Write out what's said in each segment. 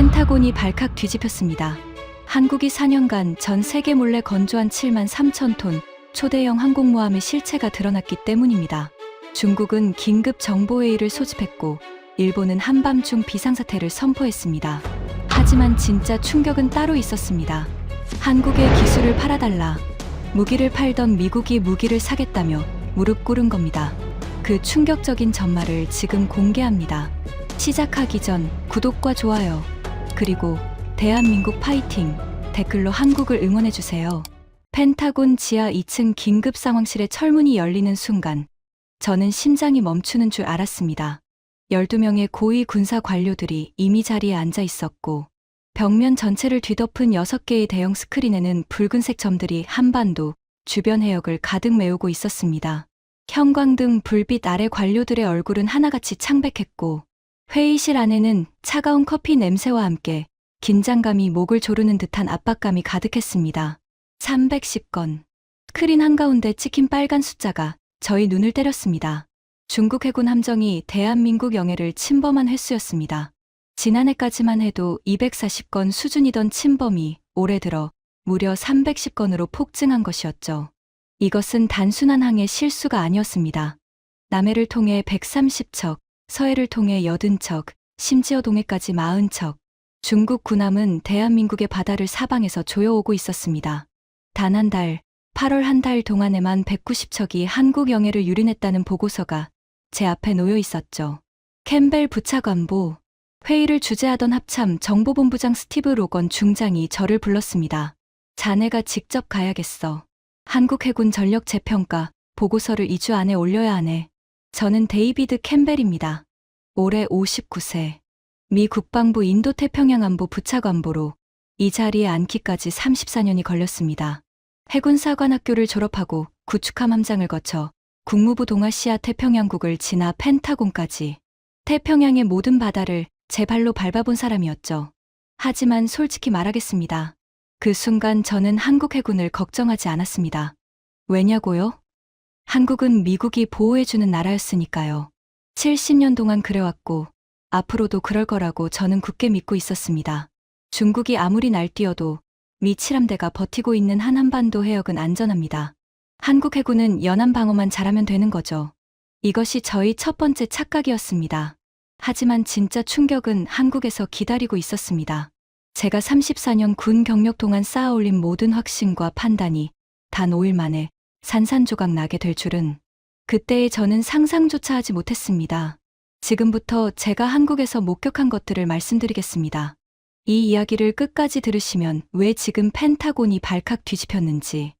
펜타곤이 발칵 뒤집혔습니다. 한국이 4년간 전 세계 몰래 건조한 7만 3천 톤 초대형 항공모함의 실체가 드러났기 때문입니다. 중국은 긴급 정보회의를 소집했고 일본은 한밤중 비상사태를 선포했습니다. 하지만 진짜 충격은 따로 있었습니다. 한국의 기술을 팔아달라. 무기를 팔던 미국이 무기를 사겠다며 무릎 꿇은 겁니다. 그 충격적인 전말을 지금 공개합니다. 시작하기 전 구독과 좋아요, 그리고 대한민국 파이팅 댓글로 한국을 응원해주세요. 펜타곤 지하 2층 긴급 상황실의 철문이 열리는 순간 저는 심장이 멈추는 줄 알았습니다. 12명의 고위 군사 관료들이 이미 자리에 앉아 있었고 벽면 전체를 뒤덮은 6개의 대형 스크린에는 붉은색 점들이 한반도 주변 해역을 가득 메우고 있었습니다. 형광등 불빛 아래 관료들의 얼굴은 하나같이 창백했고 회의실 안에는 차가운 커피 냄새와 함께 긴장감이 목을 조르는 듯한 압박감이 가득했습니다. 310건. 스크린 한가운데 찍힌 빨간 숫자가 저희 눈을 때렸습니다. 중국 해군 함정이 대한민국 영해를 침범한 횟수였습니다. 지난해까지만 해도 240건 수준이던 침범이 올해 들어 무려 310건으로 폭증한 것이었죠. 이것은 단순한 항해 실수가 아니었습니다. 남해를 통해 130척, 서해를 통해 80척, 심지어 동해까지 40척. 중국 군함은 대한민국의 바다를 사방에서 조여오고 있었습니다. 단 한 달, 8월 한 달 동안에만 190척이 한국 영해를 유린했다는 보고서가 제 앞에 놓여 있었죠. 캠벨 부차관보, 회의를 주재하던 합참 정보본부장 스티브 로건 중장이 저를 불렀습니다. 자네가 직접 가야겠어. 한국 해군 전력 재평가 보고서를 2주 안에 올려야 하네. 저는 데이비드 캠벨입니다. 올해 59세. 미 국방부 인도태평양안보 부차관보로 이 자리에 앉기까지 34년이 걸렸습니다. 해군사관학교를 졸업하고 구축함 함장을 거쳐 국무부 동아시아 태평양국을 지나 펜타곤까지 태평양의 모든 바다를 제 발로 밟아본 사람이었죠. 하지만 솔직히 말하겠습니다. 그 순간 저는 한국 해군을 걱정하지 않았습니다. 왜냐고요? 한국은 미국이 보호해주는 나라였으니까요. 70년 동안 그래왔고 앞으로도 그럴 거라고 저는 굳게 믿고 있었습니다. 중국이 아무리 날뛰어도 미 칠함대가 버티고 있는 한반도 해역은 안전합니다. 한국 해군은 연안 방어만 잘하면 되는 거죠. 이것이 저희 첫 번째 착각이었습니다. 하지만 진짜 충격은 한국에서 기다리고 있었습니다. 제가 34년 군 경력 동안 쌓아올린 모든 확신과 판단이 단 5일 만에 산산조각 나게 될 줄은 그때의 저는 상상조차 하지 못했습니다. 지금부터 제가 한국에서 목격한 것들을 말씀드리겠습니다. 이 이야기를 끝까지 들으시면 왜 지금 펜타곤이 발칵 뒤집혔는지,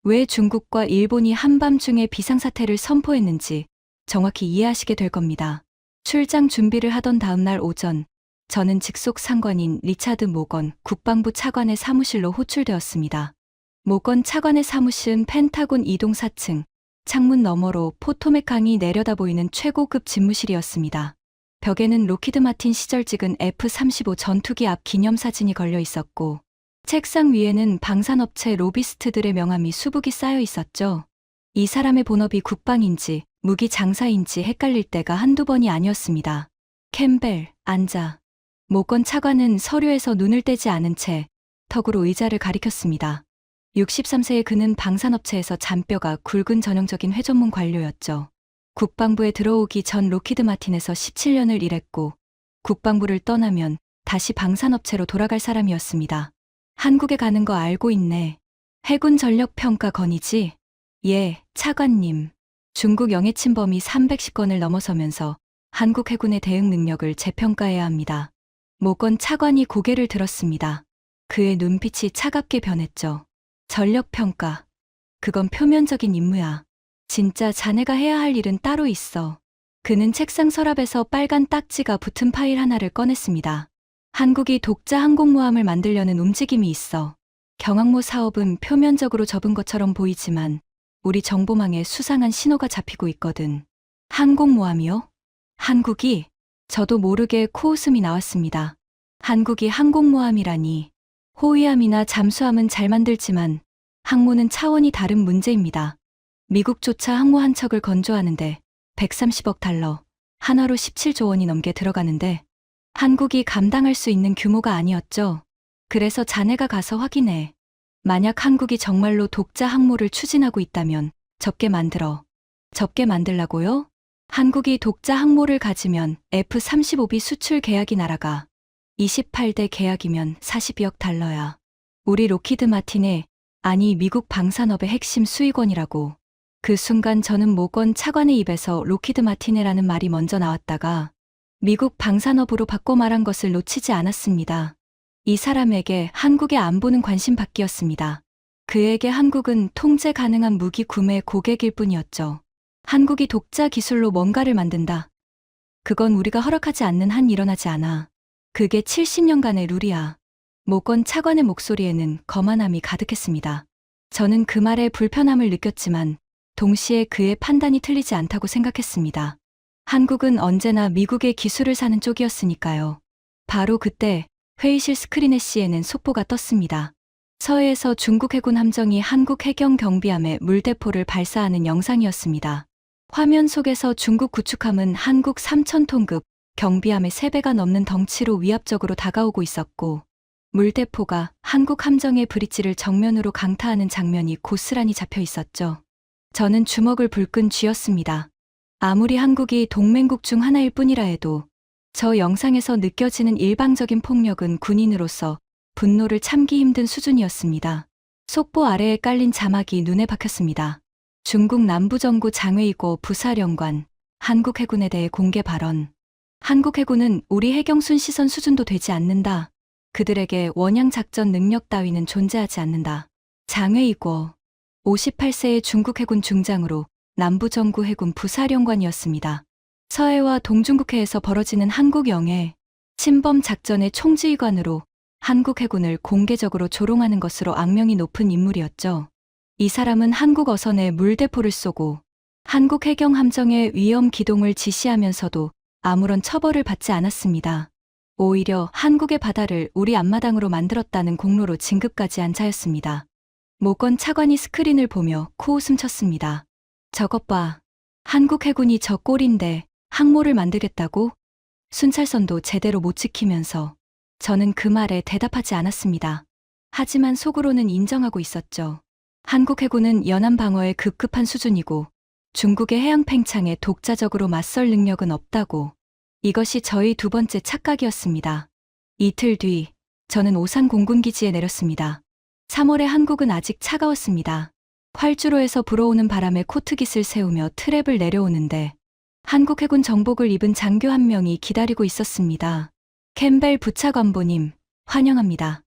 왜 중국과 일본이 한밤중에 비상사태를 선포했는지 정확히 이해하시게 될 겁니다. 출장 준비를 하던 다음 날 오전, 저는 직속 상관인 리차드 모건 국방부 차관의 사무실로 호출되었습니다. 모건 차관의 사무실은 펜타곤 이동 4층, 창문 너머로 포토맥 강이 내려다 보이는 최고급 집무실이었습니다. 벽에는 로키드 마틴 시절 찍은 F-35 전투기 앞 기념사진이 걸려 있었고 책상 위에는 방산업체 로비스트들의 명함이 수북이 쌓여 있었죠. 이 사람의 본업이 국방인지 무기 장사인지 헷갈릴 때가 한두 번이 아니었습니다. 캠벨, 앉아. 모건 차관은 서류에서 눈을 떼지 않은 채 턱으로 의자를 가리켰습니다. 63세의 그는 방산업체에서 잔뼈가 굵은 전형적인 회전문 관료였죠. 국방부에 들어오기 전 로키드 마틴에서 17년을 일했고 국방부를 떠나면 다시 방산업체로 돌아갈 사람이었습니다. 한국에 가는 거 알고 있네. 해군 전력 평가 건이지? 예, 차관님. 중국 영해 침범이 310건을 넘어서면서 한국 해군의 대응 능력을 재평가해야 합니다. 모건 차관이 고개를 들었습니다. 그의 눈빛이 차갑게 변했죠. 전력평가. 그건 표면적인 임무야. 진짜 자네가 해야 할 일은 따로 있어. 그는 책상 서랍에서 빨간 딱지가 붙은 파일 하나를 꺼냈습니다. 한국이 독자 항공모함을 만들려는 움직임이 있어. 경항모 사업은 표면적으로 접은 것처럼 보이지만 우리 정보망에 수상한 신호가 잡히고 있거든. 항공모함이요? 한국이? 저도 모르게 코웃음이 나왔습니다. 한국이 항공모함이라니. 호위함이나 잠수함은 잘 만들지만 항모는 차원이 다른 문제입니다. 미국조차 항모 한 척을 건조하는데 130억 달러, 한화로 17조 원이 넘게 들어가는데 한국이 감당할 수 있는 규모가 아니었죠. 그래서 자네가 가서 확인해. 만약 한국이 정말로 독자 항모를 추진하고 있다면 접게 만들라고요? 한국이 독자 항모를 가지면 F-35B 수출 계약이 날아가. 28대 계약이면 42억 달러야. 우리 로키드 마틴의, 아니 미국 방산업의 핵심 수익원이라고. 그 순간 저는 모건 차관의 입에서 로키드 마틴이라는 말이 먼저 나왔다가 미국 방산업으로 바꿔 말한 것을 놓치지 않았습니다. 이 사람에게 한국의 안보는 관심 밖이었습니다. 그에게 한국은 통제 가능한 무기 구매 고객일 뿐이었죠. 한국이 독자 기술로 뭔가를 만든다. 그건 우리가 허락하지 않는 한 일어나지 않아. 그게 70년간의 룰이야. 모건 차관의 목소리에는 거만함이 가득했습니다. 저는 그 말에 불편함을 느꼈지만 동시에 그의 판단이 틀리지 않다고 생각했습니다. 한국은 언제나 미국의 기술을 사는 쪽이었으니까요. 바로 그때 회의실 스크린에 CNN 속보가 떴습니다. 서해에서 중국 해군 함정이 한국 해경 경비함에 물대포를 발사하는 영상이었습니다. 화면 속에서 중국 구축함은 한국 3,000톤급 경비함의 3배가 넘는 덩치로 위압적으로 다가오고 있었고 물대포가 한국 함정의 브릿지를 정면으로 강타하는 장면이 고스란히 잡혀 있었죠. 저는 주먹을 불끈 쥐었습니다. 아무리 한국이 동맹국 중 하나일 뿐이라 해도 저 영상에서 느껴지는 일방적인 폭력은 군인으로서 분노를 참기 힘든 수준이었습니다. 속보 아래에 깔린 자막이 눈에 박혔습니다. 중국 남부정구 장외이고 부사령관, 한국 해군에 대해 공개 발언. 한국 해군은 우리 해경순 시선 수준도 되지 않는다. 그들에게 원양 작전 능력 따위는 존재하지 않는다. 장외이고 58세의 중국 해군 중장으로 남부정구 해군 부사령관이었습니다. 서해와 동중국해에서 벌어지는 한국 영해 침범 작전의 총지휘관으로 한국 해군을 공개적으로 조롱하는 것으로 악명이 높은 인물이었죠. 이 사람은 한국 어선에 물대포를 쏘고 한국 해경 함정의 위험 기동을 지시하면서도 아무런 처벌을 받지 않았습니다. 오히려 한국의 바다를 우리 앞마당으로 만들었다는 공로로 진급까지 한 자였습니다. 모건 차관이 스크린을 보며 코웃음 쳤습니다. 저것 봐. 한국 해군이 저 꼴인데 항모를 만들겠다고? 순찰선도 제대로 못 지키면서. 저는 그 말에 대답하지 않았습니다. 하지만 속으로는 인정하고 있었죠. 한국 해군은 연안 방어에 급급한 수준이고 중국의 해양 팽창에 독자적으로 맞설 능력은 없다고. 이것이 저희 두 번째 착각이었습니다. 이틀 뒤 저는 오산 공군기지에 내렸습니다. 3월에 한국은 아직 차가웠습니다. 활주로에서 불어오는 바람에 코트깃을 세우며 트랩을 내려오는데 한국 해군 정복을 입은 장교 한 명이 기다리고 있었습니다. 캠벨 부차관보님, 환영합니다.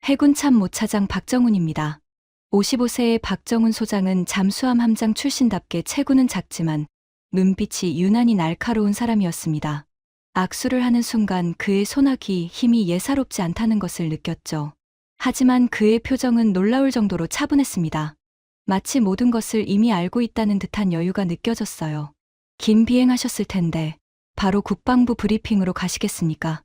해군 참모차장 박정훈입니다. 55세의 박정훈 소장은 잠수함 함장 출신답게 체구는 작지만 눈빛이 유난히 날카로운 사람이었습니다. 악수를 하는 순간 그의 손아귀 힘이 예사롭지 않다는 것을 느꼈죠. 하지만 그의 표정은 놀라울 정도로 차분했습니다. 마치 모든 것을 이미 알고 있다는 듯한 여유가 느껴졌어요. 긴 비행하셨을 텐데 바로 국방부 브리핑으로 가시겠습니까?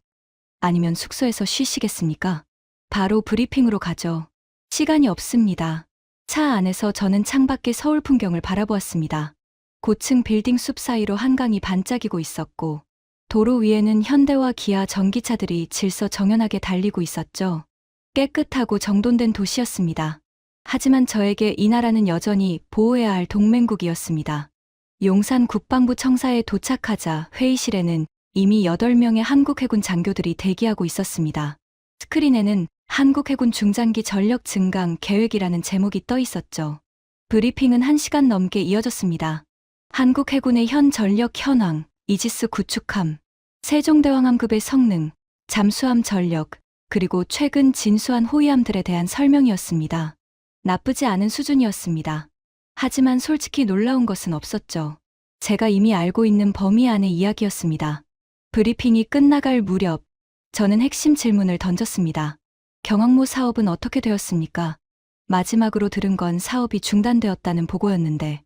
아니면 숙소에서 쉬시겠습니까? 바로 브리핑으로 가죠. 시간이 없습니다. 차 안에서 저는 창밖의 서울 풍경을 바라보았습니다. 고층 빌딩 숲 사이로 한강이 반짝이고 있었고 도로 위에는 현대와 기아 전기차들이 질서정연하게 달리고 있었죠. 깨끗하고 정돈된 도시였습니다. 하지만 저에게 이 나라는 여전히 보호해야 할 동맹국이었습니다. 용산 국방부 청사에 도착하자 회의실에는 이미 8명의 한국 해군 장교들이 대기하고 있었습니다. 스크린에는 한국 해군 중장기 전력 증강 계획이라는 제목이 떠 있었죠. 브리핑은 1시간 넘게 이어졌습니다. 한국 해군의 현 전력 현황, 이지스 구축함, 세종대왕함급의 성능, 잠수함 전력, 그리고 최근 진수한 호위함들에 대한 설명이었습니다. 나쁘지 않은 수준이었습니다. 하지만 솔직히 놀라운 것은 없었죠. 제가 이미 알고 있는 범위 안의 이야기였습니다. 브리핑이 끝나갈 무렵 저는 핵심 질문을 던졌습니다. 경항모 사업은 어떻게 되었습니까? 마지막으로 들은 건 사업이 중단되었다는 보고였는데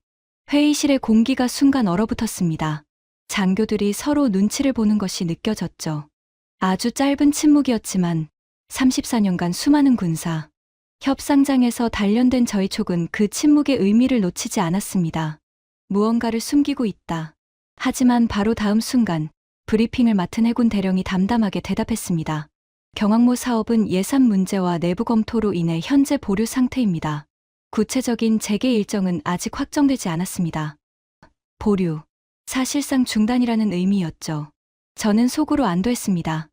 회의실의 공기가 순간 얼어붙었습니다. 장교들이 서로 눈치를 보는 것이 느껴졌죠. 아주 짧은 침묵이었지만 34년간 수많은 군사, 협상장에서 단련된 저희 촉은 그 침묵의 의미를 놓치지 않았습니다. 무언가를 숨기고 있다. 하지만 바로 다음 순간 브리핑을 맡은 해군 대령이 담담하게 대답했습니다. 경항모 사업은 예산 문제와 내부 검토로 인해 현재 보류 상태입니다. 구체적인 재개 일정은 아직 확정되지 않았습니다. 보류. 사실상 중단이라는 의미였죠. 저는 속으로 안도했습니다.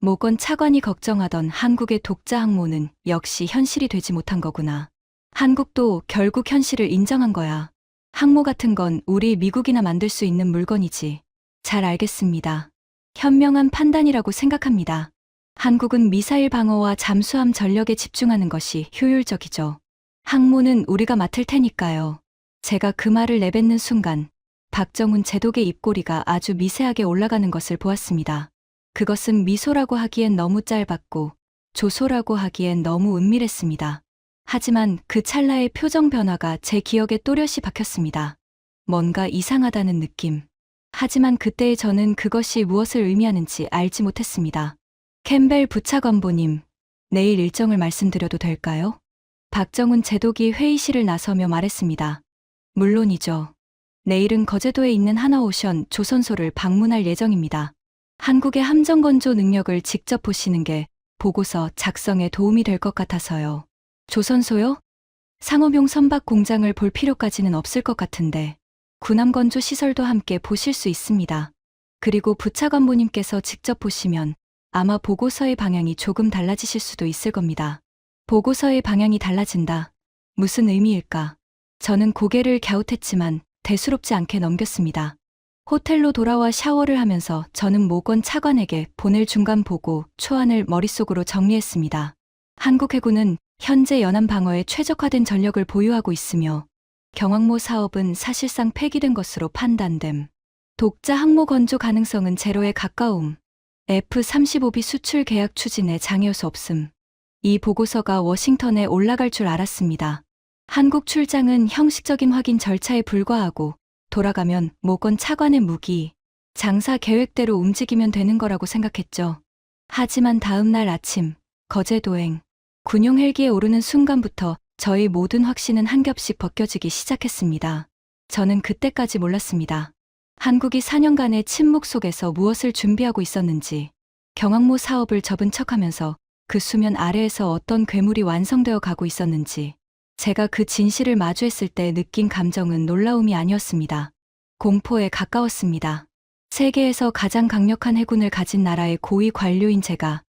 모건 차관이 걱정하던 한국의 독자 항모는 역시 현실이 되지 못한 거구나. 한국도 결국 현실을 인정한 거야. 항모 같은 건 우리 미국이나 만들 수 있는 물건이지. 잘 알겠습니다. 현명한 판단이라고 생각합니다. 한국은 미사일 방어와 잠수함 전력에 집중하는 것이 효율적이죠. 항모는 우리가 맡을 테니까요. 제가 그 말을 내뱉는 순간 박정훈 제독의 입꼬리가 아주 미세하게 올라가는 것을 보았습니다. 그것은 미소라고 하기엔 너무 짧았고 조소라고 하기엔 너무 은밀했습니다. 하지만 그 찰나의 표정 변화가 제 기억에 또렷이 박혔습니다. 뭔가 이상하다는 느낌. 하지만 그때의 저는 그것이 무엇을 의미하는지 알지 못했습니다. 캠벨 부차관보님, 내일 일정을 말씀드려도 될까요? 박정훈 제독이 회의실을 나서며 말했습니다. 물론이죠. 내일은 거제도에 있는 하나오션 조선소를 방문할 예정입니다. 한국의 함정 건조 능력을 직접 보시는 게 보고서 작성에 도움이 될 것 같아서요. 조선소요? 상업용 선박 공장을 볼 필요까지는 없을 것 같은데 군함 건조 시설도 함께 보실 수 있습니다. 그리고 부차관보님께서 직접 보시면 아마 보고서의 방향이 조금 달라지실 수도 있을 겁니다. 보고서의 방향이 달라진다. 무슨 의미일까? 저는 고개를 갸웃했지만 대수롭지 않게 넘겼습니다. 호텔로 돌아와 샤워를 하면서 저는 모건 차관에게 보낼 중간 보고 초안을 머릿속으로 정리했습니다. 한국 해군은 현재 연안 방어에 최적화된 전력을 보유하고 있으며 경항모 사업은 사실상 폐기된 것으로 판단됨. 독자 항모 건조 가능성은 제로에 가까움. F-35B 수출 계약 추진에 장애요소 없음. 이 보고서가 워싱턴에 올라갈 줄 알았습니다. 한국 출장은 형식적인 확인 절차에 불과하고 돌아가면 모건 차관의 무기, 장사 계획대로 움직이면 되는 거라고 생각했죠. 하지만 다음 날 아침, 거제도행, 군용 헬기에 오르는 순간부터 저희 모든 확신은 한 겹씩 벗겨지기 시작했습니다. 저는 그때까지 몰랐습니다. 한국이 4년간의 침묵 속에서 무엇을 준비하고 있었는지, 경항모 사업을 접은 척하면서 그 수면 아래에서 어떤 괴물이 완성되어 가고 있었는지, 제가 그 진실을 마주했을 때 느낀 감정은 놀라움이 아니었습니다. 공포에 가까웠습니다. 세계에서 가장 강력한 해군을 가진 나라의 고위 관료인 제가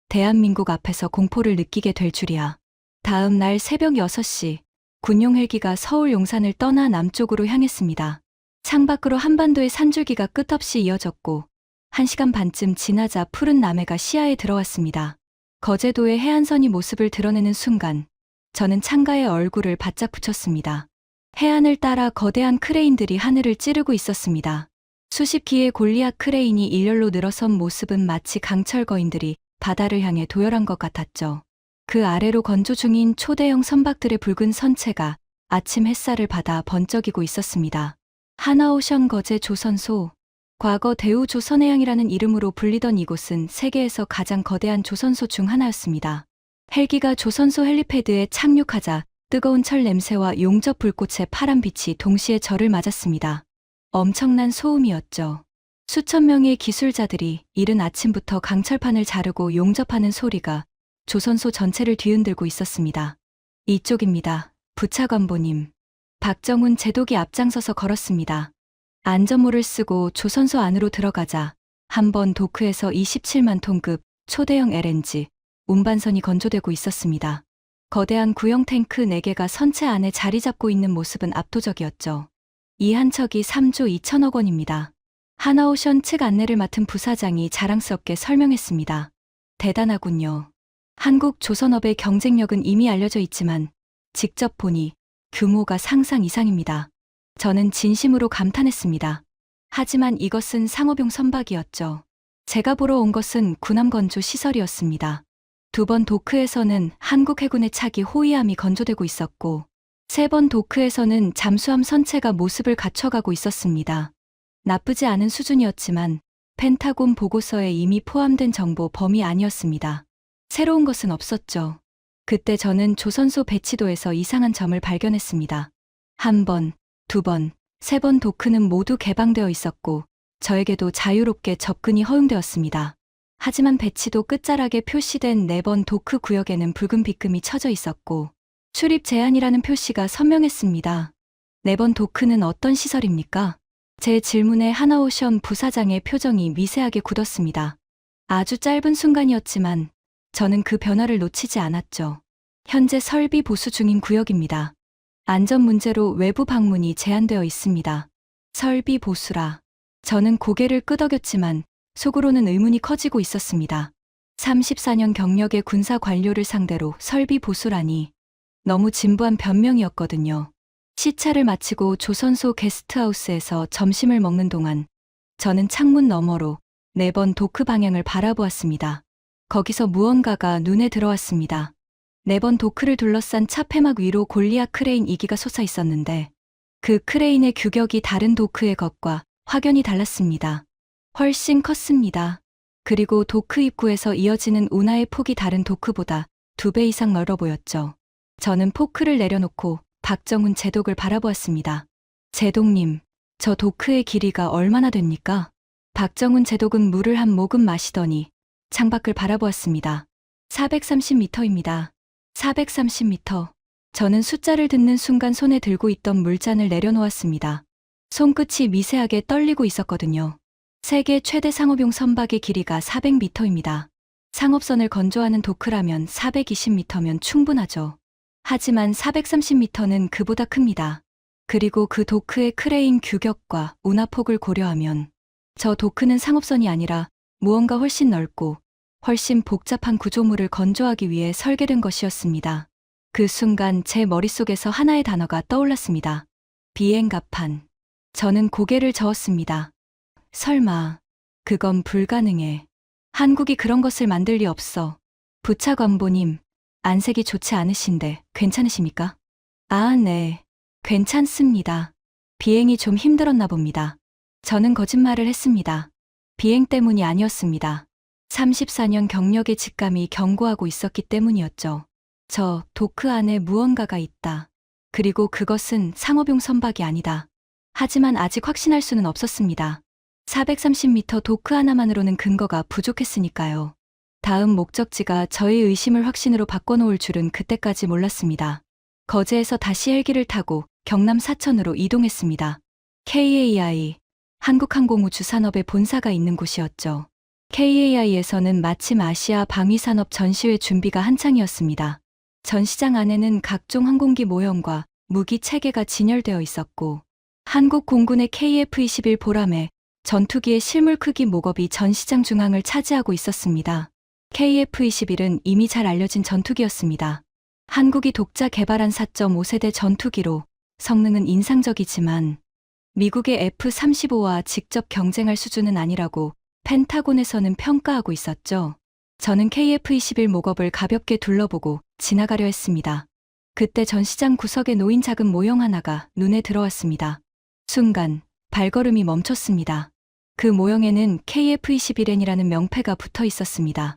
대한민국 앞에서 공포를 느끼게 될 줄이야. 다음 날 새벽 6시, 군용 헬기가 서울 용산을 떠나 남쪽으로 향했습니다. 창밖으로 한반도의 산줄기가 끝없이 이어졌고 1시간 반쯤 지나자 푸른 남해가 시야에 들어왔습니다. 거제도의 해안선이 모습을 드러내는 순간 저는 창가에 얼굴을 바짝 붙였습니다. 해안을 따라 거대한 크레인들이 하늘을 찌르고 있었습니다. 수십 기의 골리앗 크레인이 일렬로 늘어선 모습은 마치 강철 거인들이 바다를 향해 도열한 것 같았죠. 그 아래로 건조 중인 초대형 선박들의 붉은 선체가 아침 햇살을 받아 번쩍이고 있었습니다. 하나오션 거제 조선소, 과거 대우조선해양이라는 이름으로 불리던 이곳은 세계에서 가장 거대한 조선소 중 하나였습니다. 헬기가 조선소 헬리패드에 착륙하자 뜨거운 철 냄새와 용접 불꽃의 파란 빛이 동시에 저를 맞았습니다. 엄청난 소음이었죠. 수천 명의 기술자들이 이른 아침부터 강철판을 자르고 용접하는 소리가 조선소 전체를 뒤흔들고 있었습니다. 이쪽입니다. 부차관보님. 박정훈 제독이 앞장서서 걸었습니다. 안전모를 쓰고 조선소 안으로 들어가자 한 번 도크에서 27만 톤급 초대형 LNG 운반선이 건조되고 있었습니다. 거대한 구형 탱크 4개가 선체 안에 자리 잡고 있는 모습은 압도적이었죠. 이 한 척이 3조 2천억 원입니다. 하나오션 측 안내를 맡은 부사장이 자랑스럽게 설명했습니다. 대단하군요. 한국 조선업의 경쟁력은 이미 알려져 있지만 직접 보니 규모가 상상 이상입니다. 저는 진심으로 감탄했습니다. 하지만 이것은 상업용 선박이었죠. 제가 보러 온 것은 군함 건조 시설이었습니다. 2번 도크에서는 한국 해군의 차기 호위함이 건조되고 있었고 3번 도크에서는 잠수함 선체가 모습을 갖춰가고 있었습니다. 나쁘지 않은 수준이었지만 펜타곤 보고서에 이미 포함된 정보 범위 아니었습니다. 새로운 것은 없었죠. 그때 저는 조선소 배치도에서 이상한 점을 발견했습니다. 1번, 2번, 3번 도크는 모두 개방되어 있었고 저에게도 자유롭게 접근이 허용되었습니다. 하지만 배치도 끝자락에 표시된 4번 도크 구역에는 붉은 빗금이 쳐져 있었고 출입 제한이라는 표시가 선명했습니다. 4번 도크는 어떤 시설입니까? 제 질문에 하나오션 부사장의 표정이 미세하게 굳었습니다. 아주 짧은 순간이었지만 저는 그 변화를 놓치지 않았죠. 현재 설비 보수 중인 구역입니다. 안전 문제로 외부 방문이 제한되어 있습니다. 설비 보수라. 저는 고개를 끄덕였지만 속으로는 의문이 커지고 있었습니다. 34년 경력의 군사 관료를 상대로 설비 보수라니 너무 진부한 변명이었거든요. 시차를 마치고 조선소 게스트하우스에서 점심을 먹는 동안 저는 창문 너머로 4번 도크 방향을 바라보았습니다. 거기서 무언가가 눈에 들어왔습니다. 4번 도크를 둘러싼 차 폐막 위로 골리앗 크레인 2기가 솟아 있었는데 그 크레인의 규격이 다른 도크의 것과 확연히 달랐습니다. 훨씬 컸습니다. 그리고 도크 입구에서 이어지는 운하의 폭이 다른 도크보다 2배 이상 넓어 보였죠. 저는 포크를 내려놓고 박정훈 제독을 바라보았습니다. 제독님, 저 도크의 길이가 얼마나 됩니까? 박정훈 제독은 물을 한 모금 마시더니 창밖을 바라보았습니다. 430m입니다. 430m. 저는 숫자를 듣는 순간 손에 들고 있던 물잔을 내려놓았습니다. 손끝이 미세하게 떨리고 있었거든요. 세계 최대 상업용 선박의 길이가 400m입니다. 상업선을 건조하는 도크라면 420m면 충분하죠. 하지만 430m는 그보다 큽니다. 그리고 그 도크의 크레인 규격과 운하폭을 고려하면 저 도크는 상업선이 아니라 무언가 훨씬 넓고 훨씬 복잡한 구조물을 건조하기 위해 설계된 것이었습니다. 그 순간 제 머릿속에서 하나의 단어가 떠올랐습니다. 비행갑판. 저는 고개를 저었습니다. 설마, 그건 불가능해. 한국이 그런 것을 만들 리 없어. 부차관보님, 안색이 좋지 않으신데 괜찮으십니까? 아, 네. 괜찮습니다. 비행이 좀 힘들었나 봅니다. 저는 거짓말을 했습니다. 비행 때문이 아니었습니다. 34년 경력의 직감이 경고하고 있었기 때문이었죠. 저 도크 안에 무언가가 있다. 그리고 그것은 상업용 선박이 아니다. 하지만 아직 확신할 수는 없었습니다. 430m 도크 하나만으로는 근거가 부족했으니까요. 다음 목적지가 저의 의심을 확신으로 바꿔놓을 줄은 그때까지 몰랐습니다. 거제에서 다시 헬기를 타고 경남 사천으로 이동했습니다. KAI, 한국항공우주산업의 본사가 있는 곳이었죠. KAI에서는 마침 아시아 방위산업 전시회 준비가 한창이었습니다. 전시장 안에는 각종 항공기 모형과 무기 체계가 진열되어 있었고 한국 공군의 KF-21 보람의 전투기의 실물 크기 모겁이 전시장 중앙을 차지하고 있었습니다. KF-21은 이미 잘 알려진 전투기였습니다. 한국이 독자 개발한 4.5세대 전투기로 성능은 인상적이지만 미국의 F-35와 직접 경쟁할 수준은 아니라고 펜타곤에서는 평가하고 있었죠. 저는 KF-21 모겁을 가볍게 둘러보고 지나가려 했습니다. 그때 전시장 구석에 놓인 작은 모형 하나가 눈에 들어왔습니다. 순간 발걸음이 멈췄습니다. 그 모형에는 KF-21N이라는 명패가 붙어 있었습니다.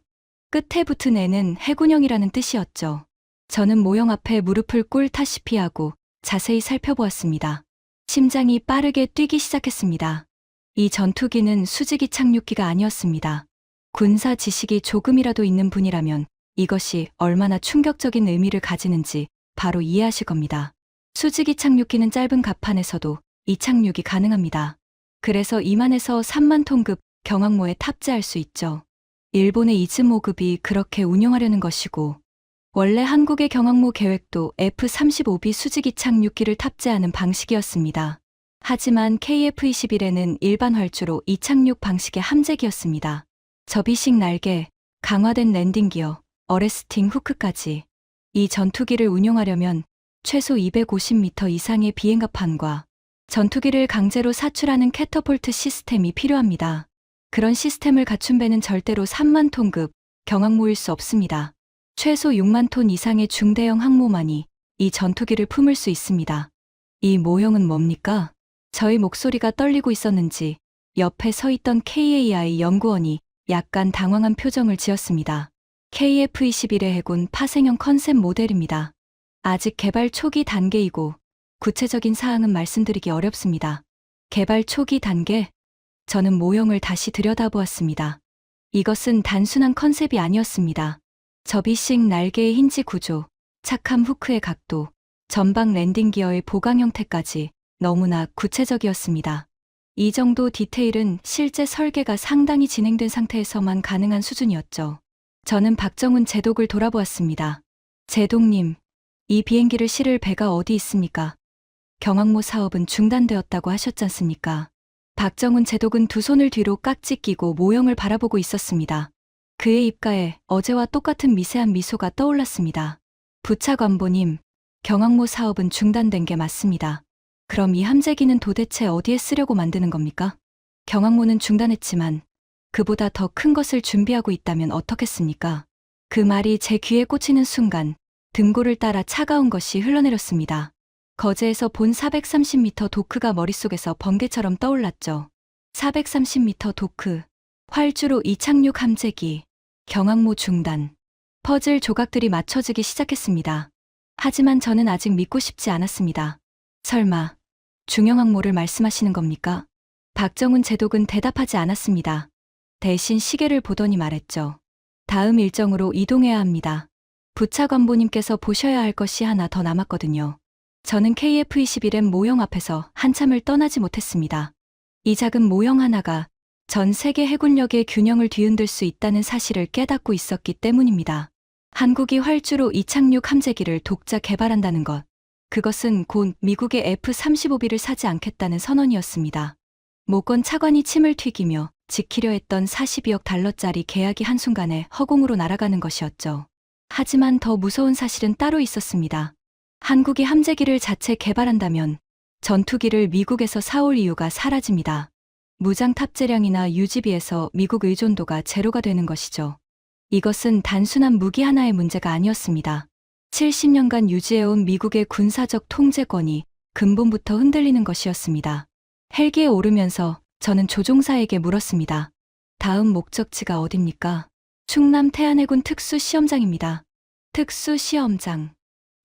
끝에 붙은 N은 해군형이라는 뜻이었죠. 저는 모형 앞에 무릎을 꿇다시피 하고 자세히 살펴보았습니다. 심장이 빠르게 뛰기 시작했습니다. 이 전투기는 수직이 착륙기가 아니었습니다. 군사 지식이 조금이라도 있는 분이라면 이것이 얼마나 충격적인 의미를 가지는지 바로 이해하실 겁니다. 수직이 착륙기는 짧은 갑판에서도 이착륙이 가능합니다. 그래서 2만에서 3만 톤급 경항모에 탑재할 수 있죠. 일본의 이즈모급이 그렇게 운용하려는 것이고 원래 한국의 경항모 계획도 F-35B 수직이 착륙기를 탑재하는 방식이었습니다. 하지만 KF-21에는 일반 활주로 이착륙 방식의 함재기였습니다. 접이식 날개, 강화된 랜딩 기어, 어레스팅 후크까지 이 전투기를 운용하려면 최소 250m 이상의 비행갑판과 전투기를 강제로 사출하는 캐터폴트 시스템이 필요합니다. 그런 시스템을 갖춘 배는 절대로 3만 톤급 경항모일 수 없습니다. 최소 6만 톤 이상의 중대형 항모만이 이 전투기를 품을 수 있습니다. 이 모형은 뭡니까? 저희 목소리가 떨리고 있었는지 옆에 서 있던 KAI 연구원이 약간 당황한 표정을 지었습니다. KF-21의 해군 파생형 컨셉 모델입니다. 아직 개발 초기 단계이고 구체적인 사항은 말씀드리기 어렵습니다. 개발 초기 단계? 저는 모형을 다시 들여다보았습니다. 이것은 단순한 컨셉이 아니었습니다. 접이식 날개의 힌지 구조, 착함 후크의 각도, 전방 랜딩 기어의 보강 형태까지 너무나 구체적이었습니다. 이 정도 디테일은 실제 설계가 상당히 진행된 상태에서만 가능한 수준이었죠. 저는 박정훈 제독을 돌아보았습니다. 제독님, 이 비행기를 실을 배가 어디 있습니까? 경항모 사업은 중단되었다고 하셨잖습니까? 박정훈 제독은 두 손을 뒤로 깍지 끼고 모형을 바라보고 있었습니다. 그의 입가에 어제와 똑같은 미세한 미소가 떠올랐습니다. 부차관보님, 경항모 사업은 중단된 게 맞습니다. 그럼 이 함재기는 도대체 어디에 쓰려고 만드는 겁니까? 경항모는 중단했지만 그보다 더 큰 것을 준비하고 있다면 어떻겠습니까? 그 말이 제 귀에 꽂히는 순간 등골을 따라 차가운 것이 흘러내렸습니다. 거제에서 본 430m 도크가 머릿속에서 번개처럼 떠올랐죠. 430m 도크, 활주로 이착륙 함재기, 경항모 중단. 퍼즐 조각들이 맞춰지기 시작했습니다. 하지만 저는 아직 믿고 싶지 않았습니다. 설마 중형항모를 말씀하시는 겁니까? 박정훈 제독은 대답하지 않았습니다. 대신 시계를 보더니 말했죠. 다음 일정으로 이동해야 합니다. 부차관보님께서 보셔야 할 것이 하나 더 남았거든요. 저는 KF-21M 모형 앞에서 한참을 떠나지 못했습니다. 이 작은 모형 하나가 전 세계 해군력의 균형을 뒤흔들 수 있다는 사실을 깨닫고 있었기 때문입니다. 한국이 활주로 이착륙 함재기를 독자 개발한다는 것. 그것은 곧 미국의 F-35B를 사지 않겠다는 선언이었습니다. 모건 차관이 침을 튀기며 지키려 했던 42억 달러짜리 계약이 한순간에 허공으로 날아가는 것이었죠. 하지만 더 무서운 사실은 따로 있었습니다. 한국이 함재기를 자체 개발한다면 전투기를 미국에서 사올 이유가 사라집니다. 무장 탑재량이나 유지비에서 미국 의존도가 제로가 되는 것이죠. 이것은 단순한 무기 하나의 문제가 아니었습니다. 70년간 유지해온 미국의 군사적 통제권이 근본부터 흔들리는 것이었습니다. 헬기에 오르면서 저는 조종사에게 물었습니다. 다음 목적지가 어딥니까? 충남 태안해군 특수시험장입니다. 특수시험장.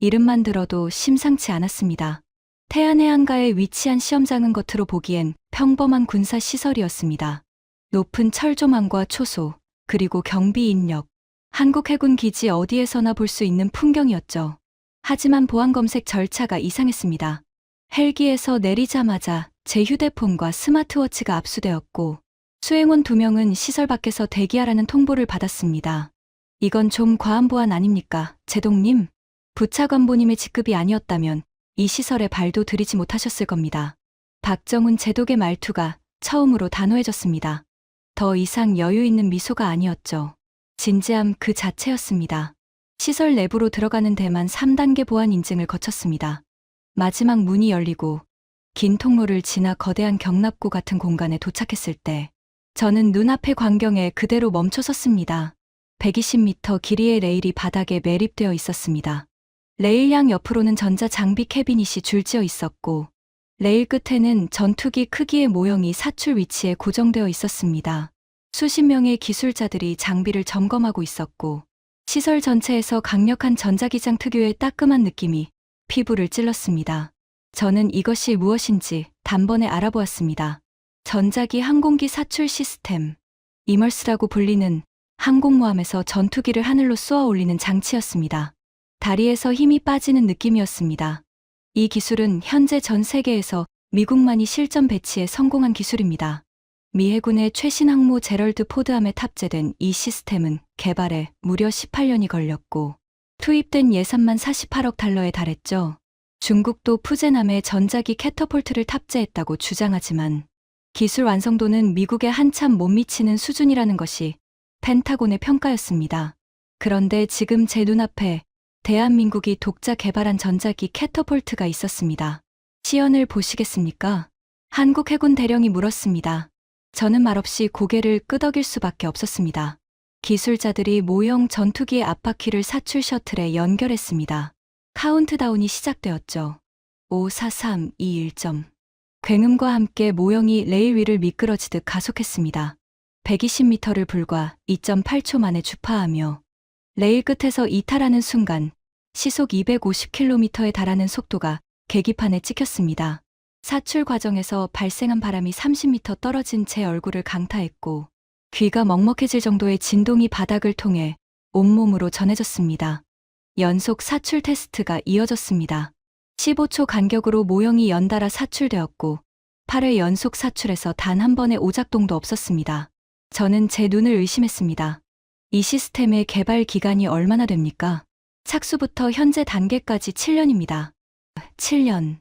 이름만 들어도 심상치 않았습니다. 태안해안가에 위치한 시험장은 겉으로 보기엔 평범한 군사시설이었습니다. 높은 철조망과 초소, 그리고 경비 인력, 한국 해군 기지 어디에서나 볼 수 있는 풍경이었죠. 하지만 보안 검색 절차가 이상했습니다. 헬기에서 내리자마자 제 휴대폰과 스마트워치가 압수되었고 수행원 2명은 시설 밖에서 대기하라는 통보를 받았습니다. 이건 좀 과한 보안 아닙니까, 제독님? 부차관보님의 직급이 아니었다면 이 시설에 발도 들이지 못하셨을 겁니다. 박정훈 제독의 말투가 처음으로 단호해졌습니다. 더 이상 여유 있는 미소가 아니었죠. 진지함 그 자체였습니다. 시설 내부로 들어가는 데만 3단계 보안 인증을 거쳤습니다. 마지막 문이 열리고 긴 통로를 지나 거대한 경납고 같은 공간에 도착했을 때 저는 눈앞의 광경에 그대로 멈춰 섰습니다. 120m 길이의 레일이 바닥에 매립되어 있었습니다. 레일양 옆으로는 전자장비 캐비닛이 줄지어 있었고 레일 끝에는 전투기 크기의 모형이 사출 위치에 고정되어 있었습니다. 수십 명의 기술자들이 장비를 점검하고 있었고 시설 전체에서 강력한 전자기장 특유의 따끔한 느낌이 피부를 찔렀습니다. 저는 이것이 무엇인지 단번에 알아보았습니다. 전자기 항공기 사출 시스템, 이멀스라고 불리는 항공모함에서 전투기를 하늘로 쏘아 올리는 장치였습니다. 다리에서 힘이 빠지는 느낌이었습니다. 이 기술은 현재 전 세계에서 미국만이 실전 배치에 성공한 기술입니다. 미 해군의 최신 항모 제럴드 포드함에 탑재된 이 시스템은 개발에 무려 18년이 걸렸고 투입된 예산만 48억 달러에 달했죠. 중국도 푸제남에 전자기 캐터폴트를 탑재했다고 주장하지만 기술 완성도는 미국에 한참 못 미치는 수준이라는 것이 펜타곤의 평가였습니다. 그런데 지금 제 눈앞에 대한민국이 독자 개발한 전자기 캐터폴트가 있었습니다. 시연을 보시겠습니까? 한국 해군 대령이 물었습니다. 저는 말없이 고개를 끄덕일 수밖에 없었습니다. 기술자들이 모형 전투기의 앞바퀴를 사출 셔틀에 연결했습니다. 카운트다운이 시작되었죠. 5, 4, 3, 2, 1점. 굉음과 함께 모형이 레일 위를 미끄러지듯 가속했습니다. 120m를 불과 2.8초 만에 주파하며 레일 끝에서 이탈하는 순간 시속 250km에 달하는 속도가 계기판에 찍혔습니다. 사출 과정에서 발생한 바람이 30m 떨어진 제 얼굴을 강타했고 귀가 먹먹해질 정도의 진동이 바닥을 통해 온몸으로 전해졌습니다. 연속 사출 테스트가 이어졌습니다. 15초 간격으로 모형이 연달아 사출되었고 8회 연속 사출에서 단 한 번의 오작동도 없었습니다. 저는 제 눈을 의심했습니다. 이 시스템의 개발 기간이 얼마나 됩니까? 착수부터 현재 단계까지 7년입니다. 7년.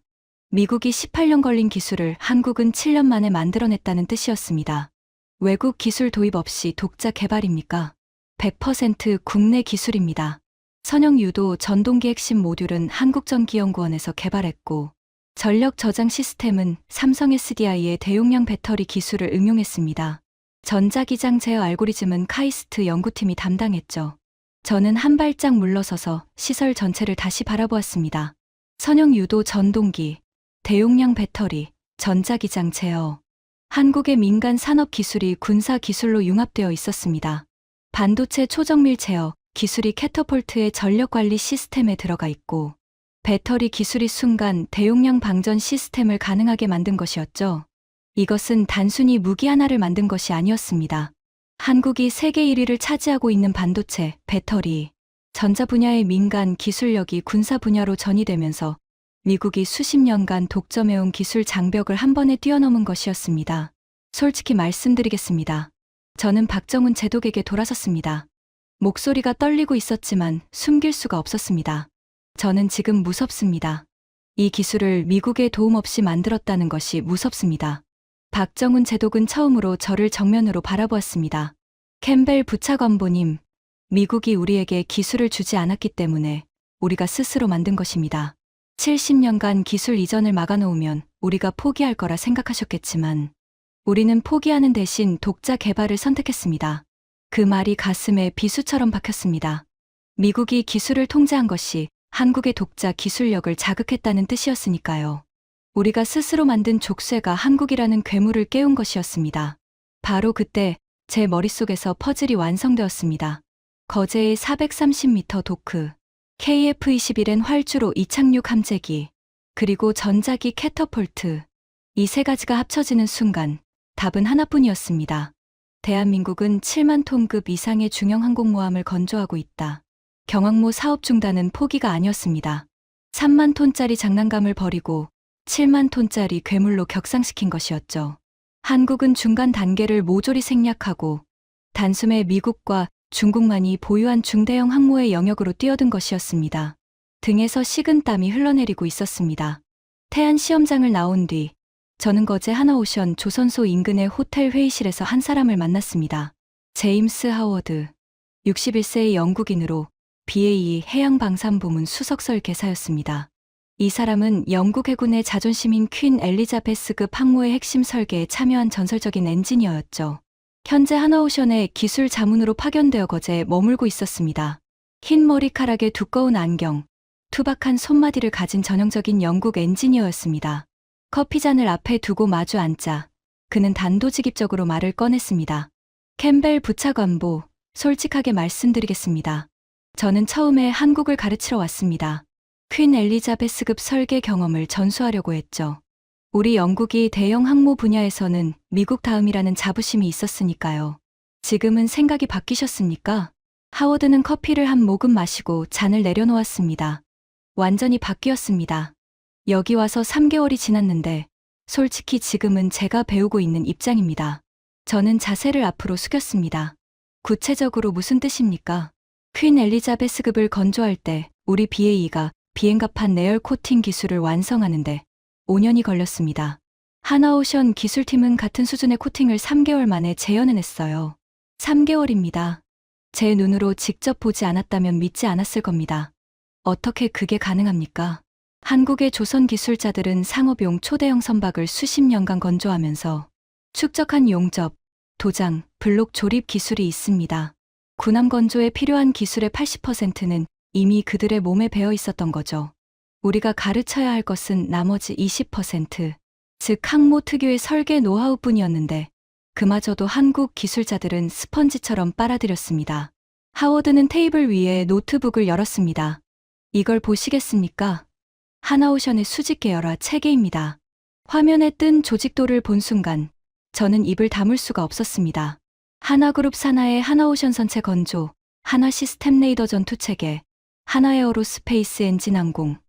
미국이 18년 걸린 기술을 한국은 7년 만에 만들어냈다는 뜻이었습니다. 외국 기술 도입 없이 독자 개발입니까? 100% 국내 기술입니다. 선형 유도 전동기 핵심 모듈은 한국전기연구원에서 개발했고 전력 저장 시스템은 삼성 SDI의 대용량 배터리 기술을 응용했습니다. 전자기장 제어 알고리즘은 카이스트 연구팀이 담당했죠. 저는 한 발짝 물러서서 시설 전체를 다시 바라보았습니다. 선형 유도 전동기, 대용량 배터리, 전자기장 제어. 한국의 민간 산업 기술이 군사 기술로 융합되어 있었습니다. 반도체 초정밀 제어 기술이 캐터폴트의 전력 관리 시스템에 들어가 있고 배터리 기술이 순간 대용량 방전 시스템을 가능하게 만든 것이었죠. 이것은 단순히 무기 하나를 만든 것이 아니었습니다. 한국이 세계 1위를 차지하고 있는 반도체, 배터리, 전자 분야의 민간 기술력이 군사 분야로 전이되면서 미국이 수십 년간 독점해온 기술 장벽을 한 번에 뛰어넘은 것이었습니다. 솔직히 말씀드리겠습니다. 저는 박정훈 제독에게 돌아섰습니다. 목소리가 떨리고 있었지만 숨길 수가 없었습니다. 저는 지금 무섭습니다. 이 기술을 미국의 도움 없이 만들었다는 것이 무섭습니다. 박정훈 제독은 처음으로 저를 정면으로 바라보았습니다. 캠벨 부차관보님, 미국이 우리에게 기술을 주지 않았기 때문에 우리가 스스로 만든 것입니다. 70년간 기술 이전을 막아놓으면 우리가 포기할 거라 생각하셨겠지만 우리는 포기하는 대신 독자 개발을 선택했습니다. 그 말이 가슴에 비수처럼 박혔습니다. 미국이 기술을 통제한 것이 한국의 독자 기술력을 자극했다는 뜻이었으니까요. 우리가 스스로 만든 족쇄가 한국이라는 괴물을 깨운 것이었습니다. 바로 그때 제 머릿속에서 퍼즐이 완성되었습니다. 거제의 430m 도크, KF-21N 활주로 이착륙 함재기, 그리고 전자기 캐터폴트. 이 세 가지가 합쳐지는 순간 답은 하나뿐이었습니다. 대한민국은 7만 톤급 이상의 중형 항공모함을 건조하고 있다. 경항모 사업 중단은 포기가 아니었습니다. 3만 톤짜리 장난감을 버리고 7만 톤짜리 괴물로 격상시킨 것이었죠. 한국은 중간 단계를 모조리 생략하고 단숨에 미국과 중국만이 보유한 중대형 항모의 영역으로 뛰어든 것이었습니다. 등에서 식은땀이 흘러내리고 있었습니다. 태안 시험장을 나온 뒤 저는 거제 하나오션 조선소 인근의 호텔 회의실에서 한 사람을 만났습니다. 제임스 하워드, 61세의 영국인으로 BAE 해양방산부문 수석설 개사였습니다. 이 사람은 영국 해군의 자존심인 퀸 엘리자베스급 항모의 핵심 설계에 참여한 전설적인 엔지니어였죠. 현재 하나오션의 기술 자문으로 파견되어 거제에 머물고 있었습니다. 흰 머리카락에 두꺼운 안경, 투박한 손마디를 가진 전형적인 영국 엔지니어였습니다. 커피잔을 앞에 두고 마주 앉자 그는 단도직입적으로 말을 꺼냈습니다. 캠벨 부차관보, 솔직하게 말씀드리겠습니다. 저는 처음에 한국을 가르치러 왔습니다. 퀸 엘리자베스급 설계 경험을 전수하려고 했죠. 우리 영국이 대형 항모 분야에서는 미국 다음이라는 자부심이 있었으니까요. 지금은 생각이 바뀌셨습니까? 하워드는 커피를 한 모금 마시고 잔을 내려놓았습니다. 완전히 바뀌었습니다. 여기 와서 3개월이 지났는데 솔직히 지금은 제가 배우고 있는 입장입니다. 저는 자세를 앞으로 숙였습니다. 구체적으로 무슨 뜻입니까? 퀸 엘리자베스급을 건조할 때 우리 BAE가 비행갑판 내열 코팅 기술을 완성하는데 5년이 걸렸습니다. 하나오션 기술팀은 같은 수준의 코팅을 3개월 만에 재현해냈어요. 3개월입니다. 제 눈으로 직접 보지 않았다면 믿지 않았을 겁니다. 어떻게 그게 가능합니까? 한국의 조선 기술자들은 상업용 초대형 선박을 수십 년간 건조하면서 축적한 용접, 도장, 블록 조립 기술이 있습니다. 군함 건조에 필요한 기술의 80%는 이미 그들의 몸에 배어 있었던 거죠. 우리가 가르쳐야 할 것은 나머지 20%, 즉 항모 특유의 설계 노하우뿐이었는데 그마저도 한국 기술자들은 스펀지처럼 빨아들였습니다. 하워드는 테이블 위에 노트북을 열었습니다. 이걸 보시겠습니까? 하나오션의 수직 계열화 체계입니다. 화면에 뜬 조직도를 본 순간 저는 입을 다물 수가 없었습니다. 하나그룹 산하의 하나오션 선체 건조, 하나시스템 레이더 전투체계, 하나에어로스페이스 엔진 항공,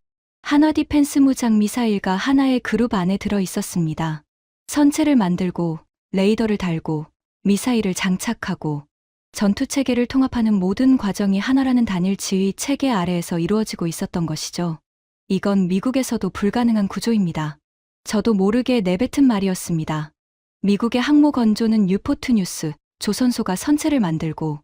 하나디펜스 무장 미사일과 하나의 그룹 안에 들어 있었습니다. 선체를 만들고 레이더를 달고 미사일을 장착하고 전투체계를 통합하는 모든 과정이 하나라는 단일 지휘 체계 아래에서 이루어지고 있었던 것이죠. 이건 미국에서도 불가능한 구조입니다. 저도 모르게 내뱉은 말이었습니다. 미국의 항모 건조는 뉴포트 뉴스, 조선소가 선체를 만들고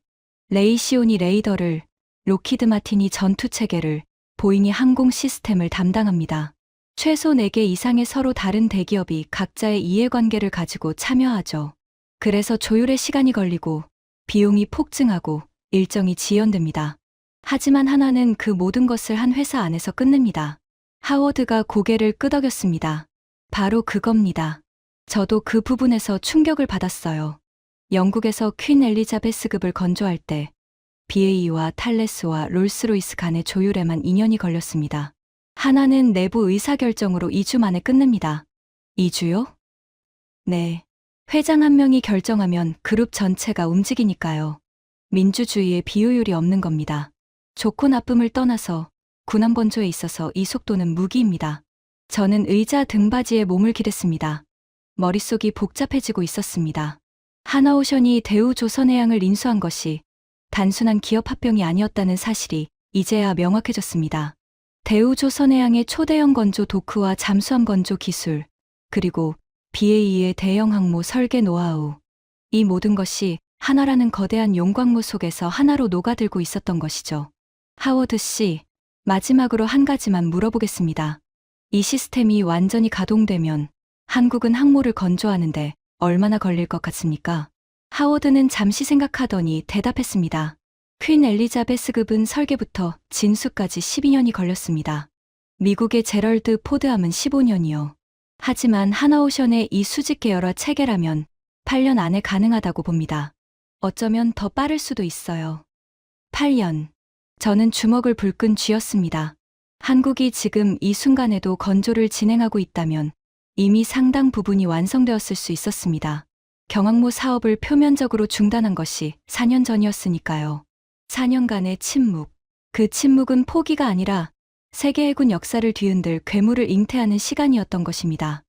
레이시온이 레이더를, 로키드 마틴이 전투체계를, 보잉이 항공 시스템을 담당합니다. 최소 4개 이상의 서로 다른 대기업이 각자의 이해관계를 가지고 참여하죠. 그래서 조율에 시간이 걸리고 비용이 폭증하고 일정이 지연됩니다. 하지만 하나는 그 모든 것을 한 회사 안에서 끝냅니다. 하워드가 고개를 끄덕였습니다. 바로 그겁니다. 저도 그 부분에서 충격을 받았어요. 영국에서 퀸 엘리자베스급을 건조할 때 BAE와 탈레스와 롤스로이스 간의 조율에만 2년이 걸렸습니다. 하나는 내부 의사결정으로 2주 만에 끝냅니다. 2주요? 네. 회장 한 명이 결정하면 그룹 전체가 움직이니까요. 민주주의에 비효율이 없는 겁니다. 좋고 나쁨을 떠나서 군함번조에 있어서 이 속도는 무기입니다. 저는 의자 등받이에 몸을 기댔습니다. 머릿속이 복잡해지고 있었습니다. 하나오션이 대우조선해양을 인수한 것이 단순한 기업 합병이 아니었다는 사실이 이제야 명확해졌습니다. 대우조선해양의 초대형 건조 도크와 잠수함 건조 기술, 그리고 BAE의 대형 항모 설계 노하우, 이 모든 것이 하나라는 거대한 용광로 속에서 하나로 녹아들고 있었던 것이죠. 하워드 씨, 마지막으로 한 가지만 물어보겠습니다. 이 시스템이 완전히 가동되면 한국은 항모를 건조하는데 얼마나 걸릴 것 같습니까? 하워드는 잠시 생각하더니 대답했습니다. 퀸 엘리자베스급은 설계부터 진수까지 12년이 걸렸습니다. 미국의 제럴드 포드함은 15년이요. 하지만 하나오션의 이 수직 계열화 체계라면 8년 안에 가능하다고 봅니다. 어쩌면 더 빠를 수도 있어요. 8년. 저는 주먹을 불끈 쥐었습니다. 한국이 지금 이 순간에도 건조를 진행하고 있다면 이미 상당 부분이 완성되었을 수 있었습니다. 경항모 사업을 표면적으로 중단한 것이 4년 전이었으니까요. 4년간의 침묵. 그 침묵은 포기가 아니라 세계 해군 역사를 뒤흔들 괴물을 잉태하는 시간이었던 것입니다.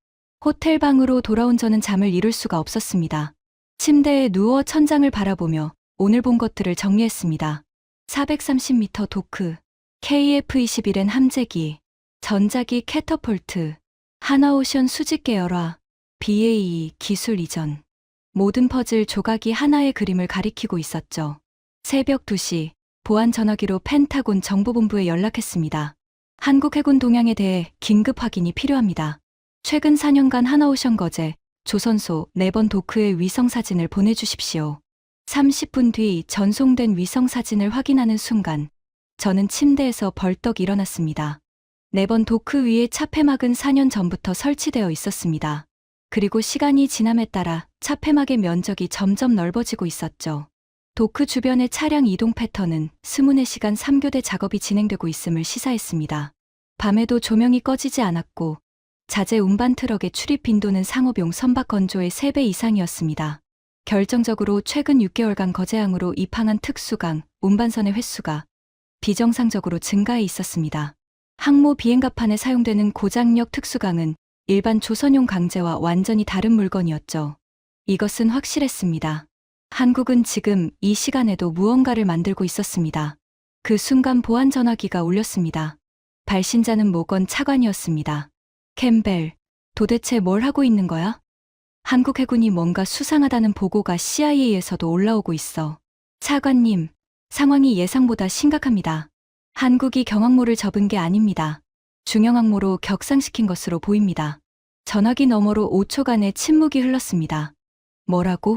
호텔 방으로 돌아온 저는 잠을 이룰 수가 없었습니다. 침대에 누워 천장을 바라보며 오늘 본 것들을 정리했습니다. 430m 도크, KF-21N 함재기, 전자기 캐터폴트, 하나오션 수직 계열화, BAE 기술 이전. 모든 퍼즐 조각이 하나의 그림을 가리키고 있었죠. 새벽 2시, 보안 전화기로 펜타곤 정보본부에 연락했습니다. 한국 해군 동향에 대해 긴급 확인이 필요합니다. 최근 4년간 하나오션 거제, 조선소 4번 도크의 위성사진을 보내주십시오. 30분 뒤 전송된 위성사진을 확인하는 순간 저는 침대에서 벌떡 일어났습니다. 4번 도크 위에 차폐막은 4년 전부터 설치되어 있었습니다. 그리고 시간이 지남에 따라 차폐막의 면적이 점점 넓어지고 있었죠. 도크 주변의 차량 이동 패턴은 24시간 3교대 작업이 진행되고 있음을 시사했습니다. 밤에도 조명이 꺼지지 않았고 자재 운반 트럭의 출입 빈도는 상업용 선박 건조의 3배 이상이었습니다. 결정적으로 최근 6개월간 거제항으로 입항한 특수강, 운반선의 횟수가 비정상적으로 증가해 있었습니다. 항모 비행갑판에 사용되는 고장력 특수강은 일반 조선용 강제와 완전히 다른 물건이었죠. 이것은 확실했습니다. 한국은 지금 이 시간에도 무언가를 만들고 있었습니다. 그 순간 보안 전화기가 울렸습니다. 발신자는 모건 차관이었습니다. 캠벨, 도대체 뭘 하고 있는 거야? 한국 해군이 뭔가 수상하다는 보고가 CIA에서도 올라오고 있어. 차관님, 상황이 예상보다 심각합니다. 한국이 경항모를 접은 게 아닙니다. 중형항모로 격상시킨 것으로 보입니다. 전화기 너머로 5초간의 침묵이 흘렀습니다. 뭐라고?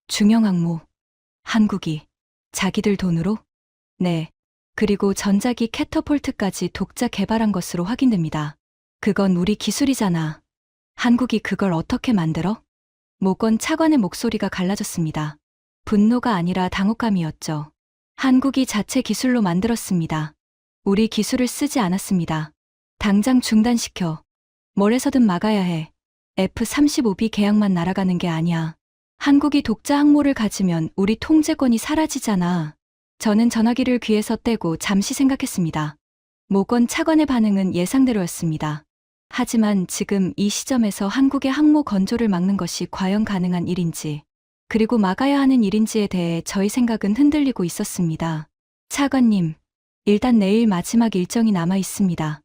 중형항모. 한국이 자기들 돈으로? 네. 그리고 전자기 캐터폴트까지 독자 개발한 것으로 확인됩니다. 그건 우리 기술이잖아. 한국이 그걸 어떻게 만들어? 모건 차관의 목소리가 갈라졌습니다. 분노가 아니라 당혹감이었죠. 한국이 자체 기술로 만들었습니다. 우리 기술을 쓰지 않았습니다. 당장 중단시켜. 뭘 해서든 막아야 해. F-35B 계약만 날아가는 게 아니야. 한국이 독자 항모를 가지면 우리 통제권이 사라지잖아. 저는 전화기를 귀에서 떼고 잠시 생각했습니다. 모건 차관의 반응은 예상대로였습니다. 하지만 지금 이 시점에서 한국의 항모 건조를 막는 것이 과연 가능한 일인지, 그리고 막아야 하는 일인지에 대해 저희 생각은 흔들리고 있었습니다. 차관님, 일단 내일 마지막 일정이 남아 있습니다.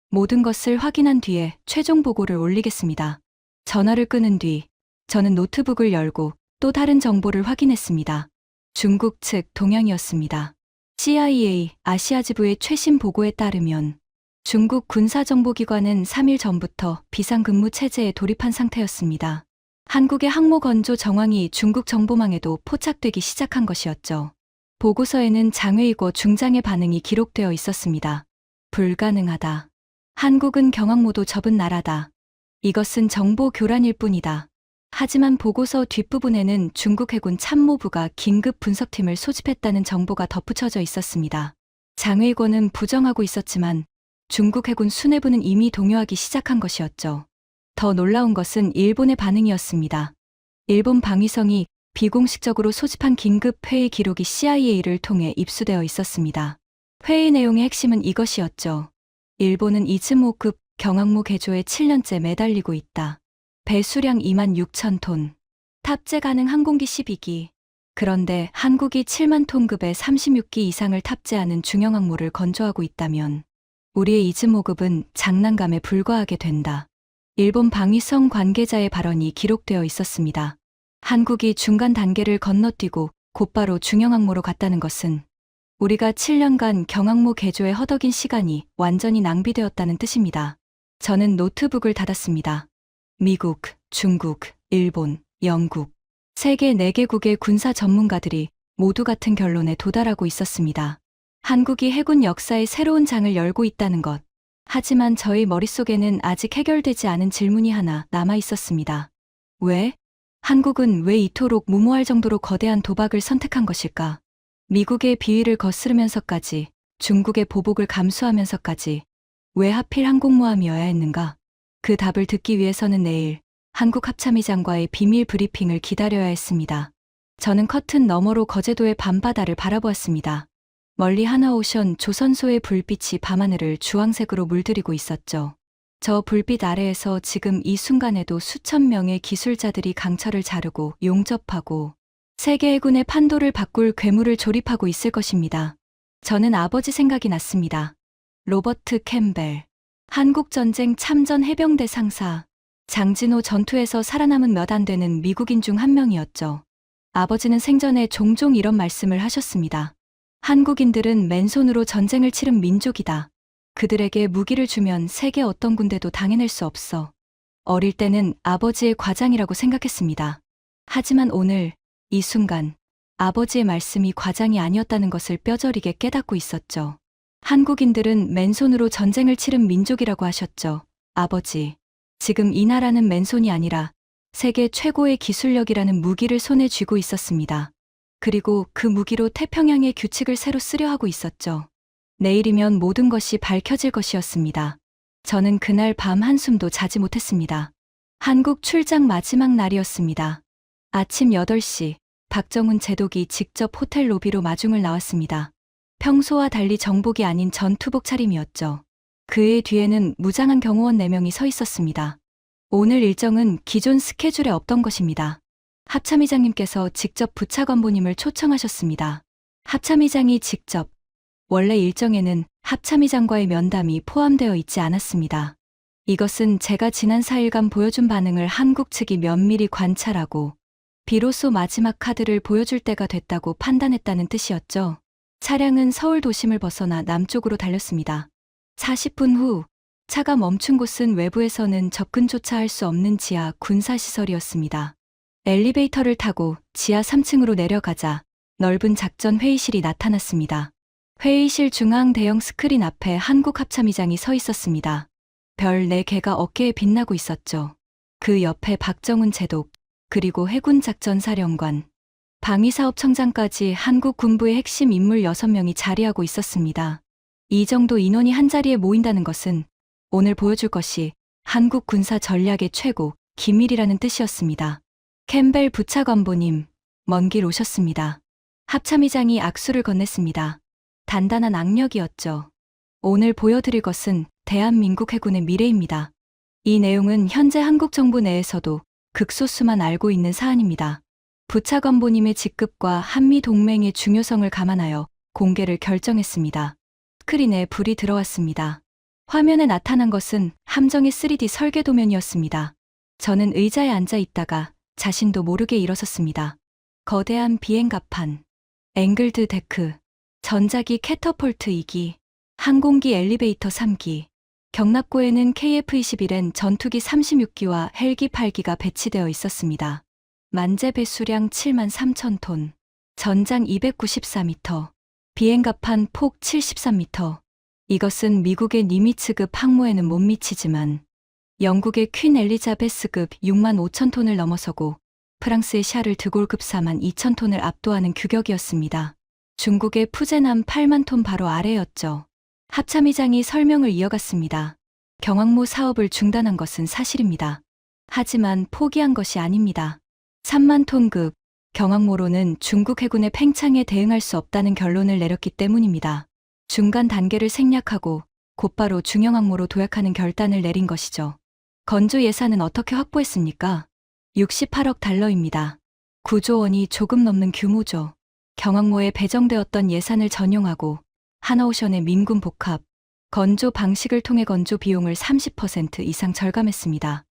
모든 것을 확인한 뒤에 최종 보고를 올리겠습니다. 전화를 끊은 뒤 저는 노트북을 열고 또 다른 정보를 확인했습니다. 중국 측 동향이었습니다. CIA 아시아지부의 최신 보고에 따르면 중국 군사정보기관은 3일 전부터 비상근무 체제에 돌입한 상태였습니다. 한국의 항모 건조 정황이 중국 정보망에도 포착되기 시작한 것이었죠. 보고서에는 장외이고 중장의 반응이 기록되어 있었습니다. 불가능하다. 한국은 경항모도 접은 나라다. 이것은 정보 교란일 뿐이다. 하지만 보고서 뒷부분에는 중국 해군 참모부가 긴급 분석팀을 소집했다는 정보가 덧붙여져 있었습니다. 장외이고는 부정하고 있었지만 중국 해군 수뇌부는 이미 동요하기 시작한 것이었죠. 더 놀라운 것은 일본의 반응이었습니다. 일본 방위성이 비공식적으로 소집한 긴급 회의 기록이 CIA를 통해 입수되어 있었습니다. 회의 내용의 핵심은 이것이었죠. 일본은 이즈모급 경항모 개조에 7년째 매달리고 있다. 배수량 2만 6천 톤. 탑재 가능 항공기 12기. 그런데 한국이 7만 톤급의 36기 이상을 탑재하는 중형 항모를 건조하고 있다면 우리의 이즈모급은 장난감에 불과하게 된다. 일본 방위성 관계자의 발언이 기록되어 있었습니다. 한국이 중간 단계를 건너뛰고 곧바로 중형 항모로 갔다는 것은 우리가 7년간 경항모 개조에 허덕인 시간이 완전히 낭비되었다는 뜻입니다. 저는 노트북을 닫았습니다. 미국, 중국, 일본, 영국, 세계 4개국의 군사 전문가들이 모두 같은 결론에 도달하고 있었습니다. 한국이 해군 역사의 새로운 장을 열고 있다는 것. 하지만 저희 머릿속에는 아직 해결되지 않은 질문이 하나 남아 있었습니다. 왜? 한국은 왜 이토록 무모할 정도로 거대한 도박을 선택한 것일까? 미국의 비위를 거스르면서까지, 중국의 보복을 감수하면서까지 왜 하필 항공모함이어야 했는가? 그 답을 듣기 위해서는 내일 한국 합참의장과의 비밀 브리핑을 기다려야 했습니다. 저는 커튼 너머로 거제도의 밤바다를 바라보았습니다. 멀리 하나오션 조선소의 불빛이 밤하늘을 주황색으로 물들이고 있었죠. 저 불빛 아래에서 지금 이 순간에도 수천 명의 기술자들이 강철을 자르고 용접하고 세계 해군의 판도를 바꿀 괴물을 조립하고 있을 것입니다. 저는 아버지 생각이 났습니다. 로버트 캠벨. 한국전쟁 참전 해병대 상사. 장진호 전투에서 살아남은 몇 안 되는 미국인 중 한 명이었죠. 아버지는 생전에 종종 이런 말씀을 하셨습니다. 한국인들은 맨손으로 전쟁을 치른 민족이다. 그들에게 무기를 주면 세계 어떤 군대도 당해낼 수 없어. 어릴 때는 아버지의 과장이라고 생각했습니다. 하지만 오늘, 이 순간, 아버지의 말씀이 과장이 아니었다는 것을 뼈저리게 깨닫고 있었죠. 한국인들은 맨손으로 전쟁을 치른 민족이라고 하셨죠. 아버지, 지금 이 나라는 맨손이 아니라 세계 최고의 기술력이라는 무기를 손에 쥐고 있었습니다. 그리고 그 무기로 태평양의 규칙을 새로 쓰려 하고 있었죠. 내일이면 모든 것이 밝혀질 것이었습니다. 저는 그날 밤 한숨도 자지 못했습니다. 한국 출장 마지막 날이었습니다. 아침 8시, 박정훈 제독이 직접 호텔 로비로 마중을 나왔습니다. 평소와 달리 정복이 아닌 전투복 차림이었죠. 그의 뒤에는 무장한 경호원 4명이 서 있었습니다. 오늘 일정은 기존 스케줄에 없던 것입니다. 합참의장님께서 직접 부차관보님을 초청하셨습니다. 합참의장이 직접, 원래 일정에는 합참의장과의 면담이 포함되어 있지 않았습니다. 이것은 제가 지난 4일간 보여준 반응을 한국 측이 면밀히 관찰하고 비로소 마지막 카드를 보여줄 때가 됐다고 판단했다는 뜻이었죠. 차량은 서울 도심을 벗어나 남쪽으로 달렸습니다. 40분 후 차가 멈춘 곳은 외부에서는 접근조차 할 수 없는 지하 군사시설이었습니다. 엘리베이터를 타고 지하 3층으로 내려가자 넓은 작전 회의실이 나타났습니다. 회의실 중앙 대형 스크린 앞에 한국 합참의장이 서 있었습니다. 별 4개가 어깨에 빛나고 있었죠. 그 옆에 박정훈 제독, 그리고 해군작전사령관, 방위사업청장까지 한국 군부의 핵심 인물 6명이 자리하고 있었습니다. 이 정도 인원이 한자리에 모인다는 것은 오늘 보여줄 것이 한국 군사 전략의 최고 기밀이라는 뜻이었습니다. 캠벨 부차관보님, 먼 길 오셨습니다. 합참의장이 악수를 건넸습니다. 단단한 악력이었죠. 오늘 보여드릴 것은 대한민국 해군의 미래입니다. 이 내용은 현재 한국 정부 내에서도 극소수만 알고 있는 사안입니다. 부차관보님의 직급과 한미 동맹의 중요성을 감안하여 공개를 결정했습니다. 스크린에 불이 들어왔습니다. 화면에 나타난 것은 함정의 3D 설계 도면이었습니다. 저는 의자에 앉아 있다가 자신도 모르게 일어섰습니다. 거대한 비행갑판, 앵글드 데크, 전자기 캐터폴트 2기, 항공기 엘리베이터 3기, 경납고에는 KF-21N 전투기 36기와 헬기 8기가 배치되어 있었습니다. 만재 배수량 73,000톤, 전장 294m, 비행갑판 폭 73m. 이것은 미국의 니미츠급 항모에는 못 미치지만 영국의 퀸 엘리자베스급 6만 5천 톤을 넘어서고 프랑스의 샤를 드골급 4만 2천 톤을 압도하는 규격이었습니다. 중국의 푸젠함 8만 톤 바로 아래였죠. 합참의장이 설명을 이어갔습니다. 경항모 사업을 중단한 것은 사실입니다. 하지만 포기한 것이 아닙니다. 3만 톤급 경항모로는 중국 해군의 팽창에 대응할 수 없다는 결론을 내렸기 때문입니다. 중간 단계를 생략하고 곧바로 중형항모로 도약하는 결단을 내린 것이죠. 건조 예산은 어떻게 확보했습니까? 68억 달러입니다. 9조 원이 조금 넘는 규모죠. 경항모에 배정되었던 예산을 전용하고 하나오션의 민군 복합, 건조 방식을 통해 건조 비용을 30% 이상 절감했습니다.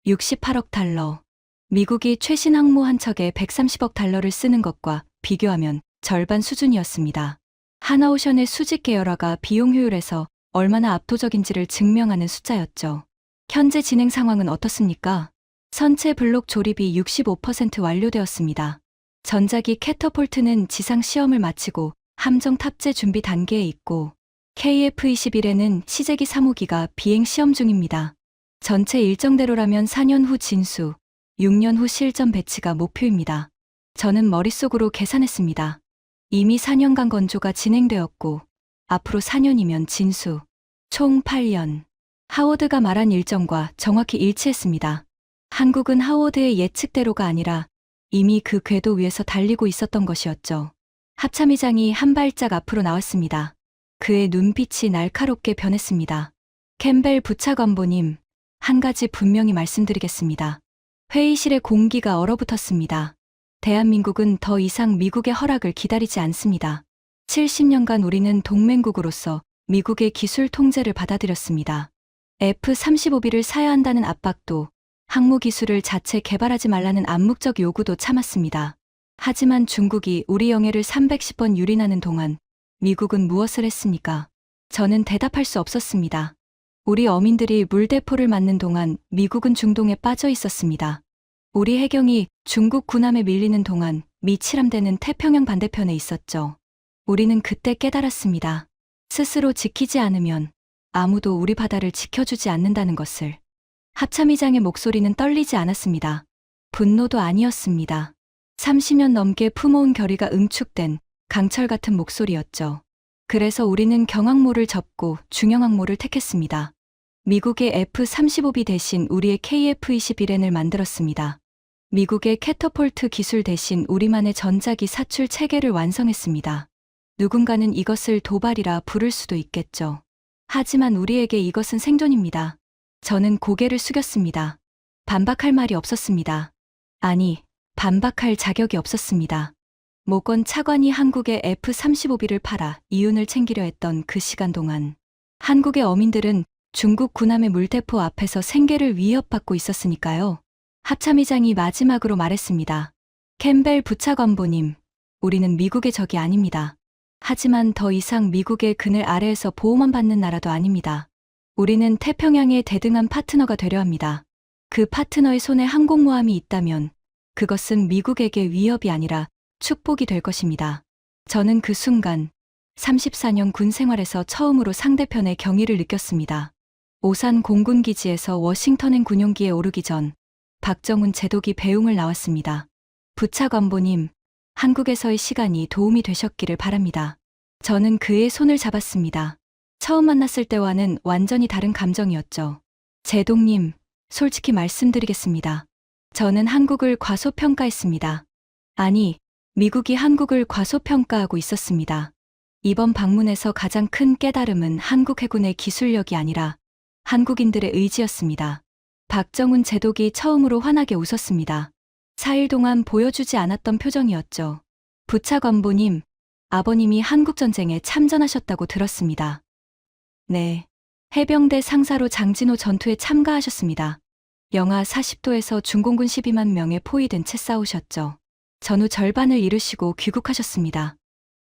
68억 달러. 미국이 최신 항모 한 척에 130억 달러를 쓰는 것과 비교하면 절반 수준이었습니다. 하나오션의 수직 계열화가 비용 효율에서 얼마나 압도적인지를 증명하는 숫자였죠. 현재 진행 상황은 어떻습니까? 선체 블록 조립이 65% 완료되었습니다. 전자기 캐터폴트는 지상 시험을 마치고 함정 탑재 준비 단계에 있고 KF-21에는 시제기 3호기가 비행 시험 중입니다. 전체 일정대로라면 4년 후 진수, 6년 후 실전 배치가 목표입니다. 저는 머릿속으로 계산했습니다. 이미 4년간 건조가 진행되었고 앞으로 4년이면 진수, 총 8년. 하워드가 말한 일정과 정확히 일치했습니다. 한국은 하워드의 예측대로가 아니라 이미 그 궤도 위에서 달리고 있었던 것이었죠. 합참의장이 한 발짝 앞으로 나왔습니다. 그의 눈빛이 날카롭게 변했습니다. 캠벨 부차관보님, 한 가지 분명히 말씀드리겠습니다. 회의실의 공기가 얼어붙었습니다. 대한민국은 더 이상 미국의 허락을 기다리지 않습니다. 70년간 우리는 동맹국으로서 미국의 기술 통제를 받아들였습니다. F-35B를 사야 한다는 압박도, 항모 기술을 자체 개발하지 말라는 암묵적 요구도 참았습니다. 하지만 중국이 우리 영해를 310번 유린하는 동안 미국은 무엇을 했습니까? 저는 대답할 수 없었습니다. 우리 어민들이 물대포를 맞는 동안 미국은 중동에 빠져 있었습니다. 우리 해경이 중국 군함에 밀리는 동안 미 칠함대는 태평양 반대편에 있었죠. 우리는 그때 깨달았습니다. 스스로 지키지 않으면 아무도 우리 바다를 지켜주지 않는다는 것을. 합참의장의 목소리는 떨리지 않았습니다. 분노도 아니었습니다. 30년 넘게 품어온 결의가 응축된 강철 같은 목소리였죠. 그래서 우리는 경항모를 접고 중형항모를 택했습니다. 미국의 F-35B 대신 우리의 KF-21N을 만들었습니다. 미국의 캐터폴트 기술 대신 우리만의 전자기 사출 체계를 완성했습니다. 누군가는 이것을 도발이라 부를 수도 있겠죠. 하지만 우리에게 이것은 생존입니다. 저는 고개를 숙였습니다. 반박할 말이 없었습니다. 아니, 반박할 자격이 없었습니다. 모건 차관이 한국의 F-35B를 팔아 이윤을 챙기려 했던 그 시간 동안 한국의 어민들은 중국 군함의 물대포 앞에서 생계를 위협받고 있었으니까요. 합참의장이 마지막으로 말했습니다. 캠벨 부차관보님, 우리는 미국의 적이 아닙니다. 하지만 더 이상 미국의 그늘 아래에서 보호만 받는 나라도 아닙니다. 우리는 태평양의 대등한 파트너가 되려 합니다. 그 파트너의 손에 항공모함이 있다면 그것은 미국에게 위협이 아니라 축복이 될 것입니다. 저는 그 순간 34년 군 생활에서 처음으로 상대편의 경의를 느꼈습니다. 오산 공군기지에서 워싱턴행 군용기에 오르기 전 박정훈 제독이 배웅을 나왔습니다. 부차관보님, 한국에서의 시간이 도움이 되셨기를 바랍니다. 저는 그의 손을 잡았습니다. 처음 만났을 때와는 완전히 다른 감정이었죠. 제독님, 솔직히 말씀드리겠습니다. 저는 한국을 과소평가했습니다. 아니, 미국이 한국을 과소평가하고 있었습니다. 이번 방문에서 가장 큰 깨달음은 한국 해군의 기술력이 아니라 한국인들의 의지였습니다. 박정훈 제독이 처음으로 환하게 웃었습니다. 4일 동안 보여주지 않았던 표정이었죠. 부차관보님, 아버님이 한국전쟁에 참전하셨다고 들었습니다. 네. 해병대 상사로 장진호 전투에 참가하셨습니다. 영하 40도에서 중공군 12만 명에 포위된 채 싸우셨죠. 전후 절반을 잃으시고 귀국하셨습니다.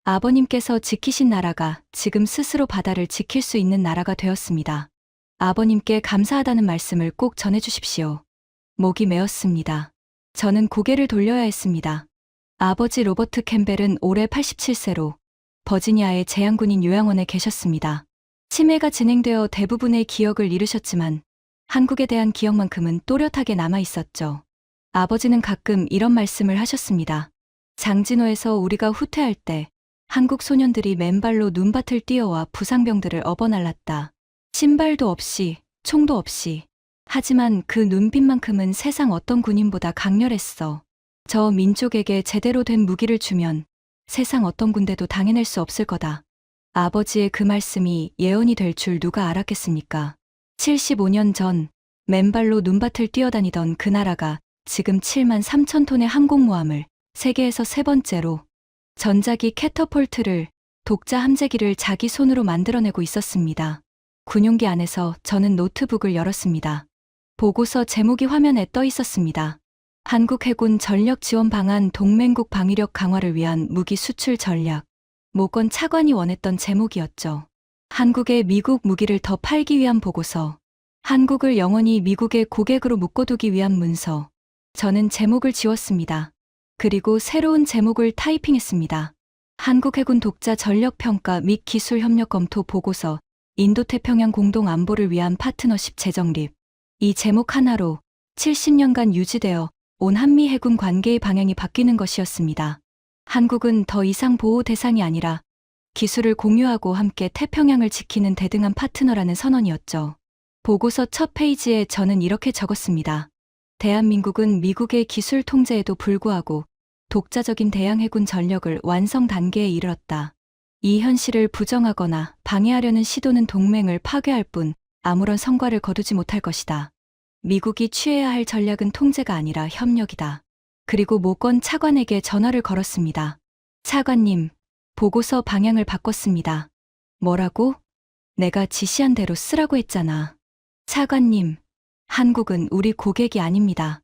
아버님께서 지키신 나라가 지금 스스로 바다를 지킬 수 있는 나라가 되었습니다. 아버님께 감사하다는 말씀을 꼭 전해주십시오. 목이 메었습니다. 저는 고개를 돌려야 했습니다. 아버지 로버트 캠벨은 올해 87세로 버지니아의 제향군인 요양원에 계셨습니다. 치매가 진행되어 대부분의 기억을 잃으셨지만 한국에 대한 기억만큼은 또렷하게 남아 있었죠. 아버지는 가끔 이런 말씀을 하셨습니다. 장진호에서 우리가 후퇴할 때 한국 소년들이 맨발로 눈밭을 뛰어와 부상병들을 업어날랐다. 신발도 없이, 총도 없이. 하지만 그 눈빛만큼은 세상 어떤 군인보다 강렬했어. 저 민족에게 제대로 된 무기를 주면 세상 어떤 군대도 당해낼 수 없을 거다. 아버지의 그 말씀이 예언이 될 줄 누가 알았겠습니까? 75년 전 맨발로 눈밭을 뛰어다니던 그 나라가 지금 7만 3천 톤의 항공모함을 세계에서 세 번째로 전자기 캐터폴트를 독자 함재기를 자기 손으로 만들어내고 있었습니다. 군용기 안에서 저는 노트북을 열었습니다. 보고서 제목이 화면에 떠 있었습니다. 한국 해군 전력 지원 방안 동맹국 방위력 강화를 위한 무기 수출 전략. 모건 차관이 원했던 제목이었죠. 한국에 미국 무기를 더 팔기 위한 보고서. 한국을 영원히 미국의 고객으로 묶어두기 위한 문서. 저는 제목을 지웠습니다. 그리고 새로운 제목을 타이핑했습니다. 한국 해군 독자 전력평가 및 기술협력 검토 보고서 인도태평양 공동안보를 위한 파트너십 재정립. 이 제목 하나로 70년간 유지되어 온 한미 해군 관계의 방향이 바뀌는 것이었습니다. 한국은 더 이상 보호 대상이 아니라 기술을 공유하고 함께 태평양을 지키는 대등한 파트너라는 선언이었죠. 보고서 첫 페이지에 저는 이렇게 적었습니다. 대한민국은 미국의 기술 통제에도 불구하고 독자적인 대양해군 전력을 완성 단계에 이르렀다. 이 현실을 부정하거나 방해하려는 시도는 동맹을 파괴할 뿐 아무런 성과를 거두지 못할 것이다. 미국이 취해야 할 전략은 통제가 아니라 협력이다. 그리고 모건 차관에게 전화를 걸었습니다. 차관님, 보고서 방향을 바꿨습니다. 뭐라고? 내가 지시한 대로 쓰라고 했잖아. 차관님, 한국은 우리 고객이 아닙니다.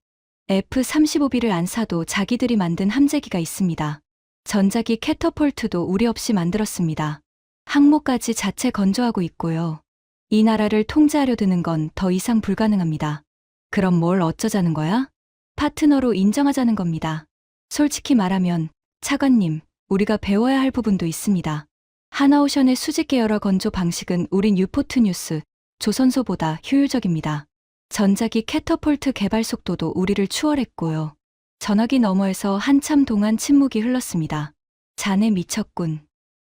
F-35B를 안 사도 자기들이 만든 함재기가 있습니다. 전자기 캐터폴트도 우리 없이 만들었습니다. 항모까지 자체 건조하고 있고요. 이 나라를 통제하려 드는 건 더 이상 불가능합니다. 그럼 뭘 어쩌자는 거야? 파트너로 인정하자는 겁니다. 솔직히 말하면 차관님, 우리가 배워야 할 부분도 있습니다. 하나오션의 수직 계열화 건조 방식은 우린 유포트 뉴스, 조선소보다 효율적입니다. 전자기 캐터폴트 개발 속도도 우리를 추월했고요. 전화기 너머에서 한참 동안 침묵이 흘렀습니다. 자네 미쳤군.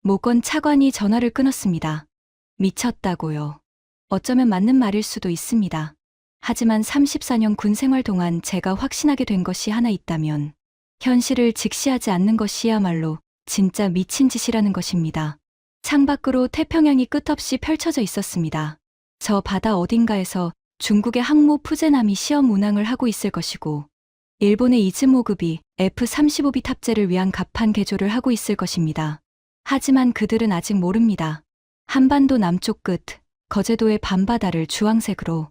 모건 차관이 전화를 끊었습니다. 미쳤다고요. 어쩌면 맞는 말일 수도 있습니다. 하지만 34년 군 생활 동안 제가 확신하게 된 것이 하나 있다면 현실을 직시하지 않는 것이야말로 진짜 미친 짓이라는 것입니다. 창밖으로 태평양이 끝없이 펼쳐져 있었습니다. 저 바다 어딘가에서 중국의 항모 푸제남이 시험 운항을 하고 있을 것이고 일본의 이즈모급이 F-35B 탑재를 위한 갑판 개조를 하고 있을 것입니다. 하지만 그들은 아직 모릅니다. 한반도 남쪽 끝, 거제도의 밤바다를 주황색으로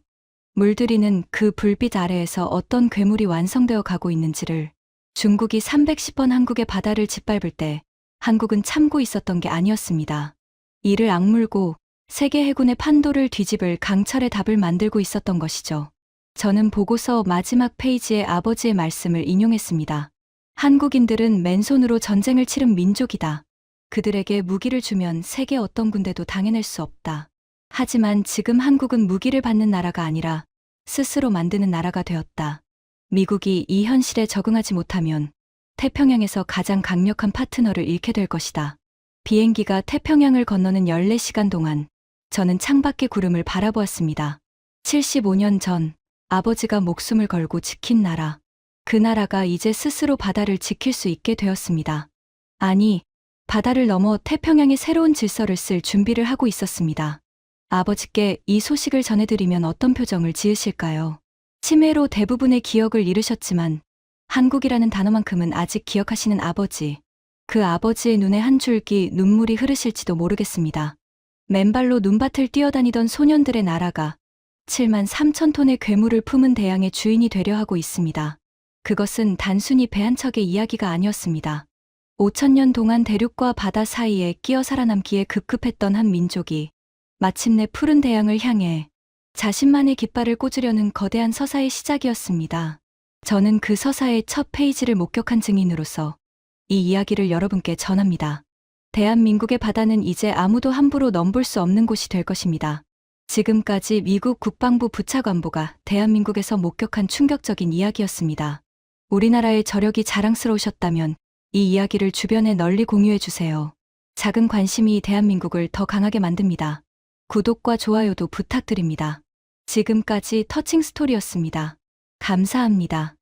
물들이는 그 불빛 아래에서 어떤 괴물이 완성되어 가고 있는지를 중국이 310번 한국의 바다를 짓밟을 때 한국은 참고 있었던 게 아니었습니다. 이를 악물고 세계 해군의 판도를 뒤집을 강철의 답을 만들고 있었던 것이죠. 저는 보고서 마지막 페이지에 아버지의 말씀을 인용했습니다. 한국인들은 맨손으로 전쟁을 치른 민족이다. 그들에게 무기를 주면 세계 어떤 군대도 당해낼 수 없다. 하지만 지금 한국은 무기를 받는 나라가 아니라 스스로 만드는 나라가 되었다. 미국이 이 현실에 적응하지 못하면 태평양에서 가장 강력한 파트너를 잃게 될 것이다. 비행기가 태평양을 건너는 14시간 동안 저는 창밖의 구름을 바라보았습니다. 75년 전 아버지가 목숨을 걸고 지킨 나라. 그 나라가 이제 스스로 바다를 지킬 수 있게 되었습니다. 아니, 바다를 넘어 태평양의 새로운 질서를 쓸 준비를 하고 있었습니다. 아버지께 이 소식을 전해드리면 어떤 표정을 지으실까요? 치매로 대부분의 기억을 잃으셨지만 한국이라는 단어만큼은 아직 기억하시는 아버지. 그 아버지의 눈에 한 줄기 눈물이 흐르실지도 모르겠습니다. 맨발로 눈밭을 뛰어다니던 소년들의 나라가 7만 3천 톤의 괴물을 품은 대양의 주인이 되려 하고 있습니다. 그것은 단순히 배 한 척의 이야기가 아니었습니다. 5천년 동안 대륙과 바다 사이에 끼어 살아남기에 급급했던 한 민족이 마침내 푸른 대양을 향해 자신만의 깃발을 꽂으려는 거대한 서사의 시작이었습니다. 저는 그 서사의 첫 페이지를 목격한 증인으로서 이 이야기를 여러분께 전합니다. 대한민국의 바다는 이제 아무도 함부로 넘볼 수 없는 곳이 될 것입니다. 지금까지 미국 국방부 부차관보가 대한민국에서 목격한 충격적인 이야기였습니다. 우리나라의 저력이 자랑스러우셨다면 이 이야기를 주변에 널리 공유해 주세요. 작은 관심이 대한민국을 더 강하게 만듭니다. 구독과 좋아요도 부탁드립니다. 지금까지 터칭 스토리였습니다. 감사합니다.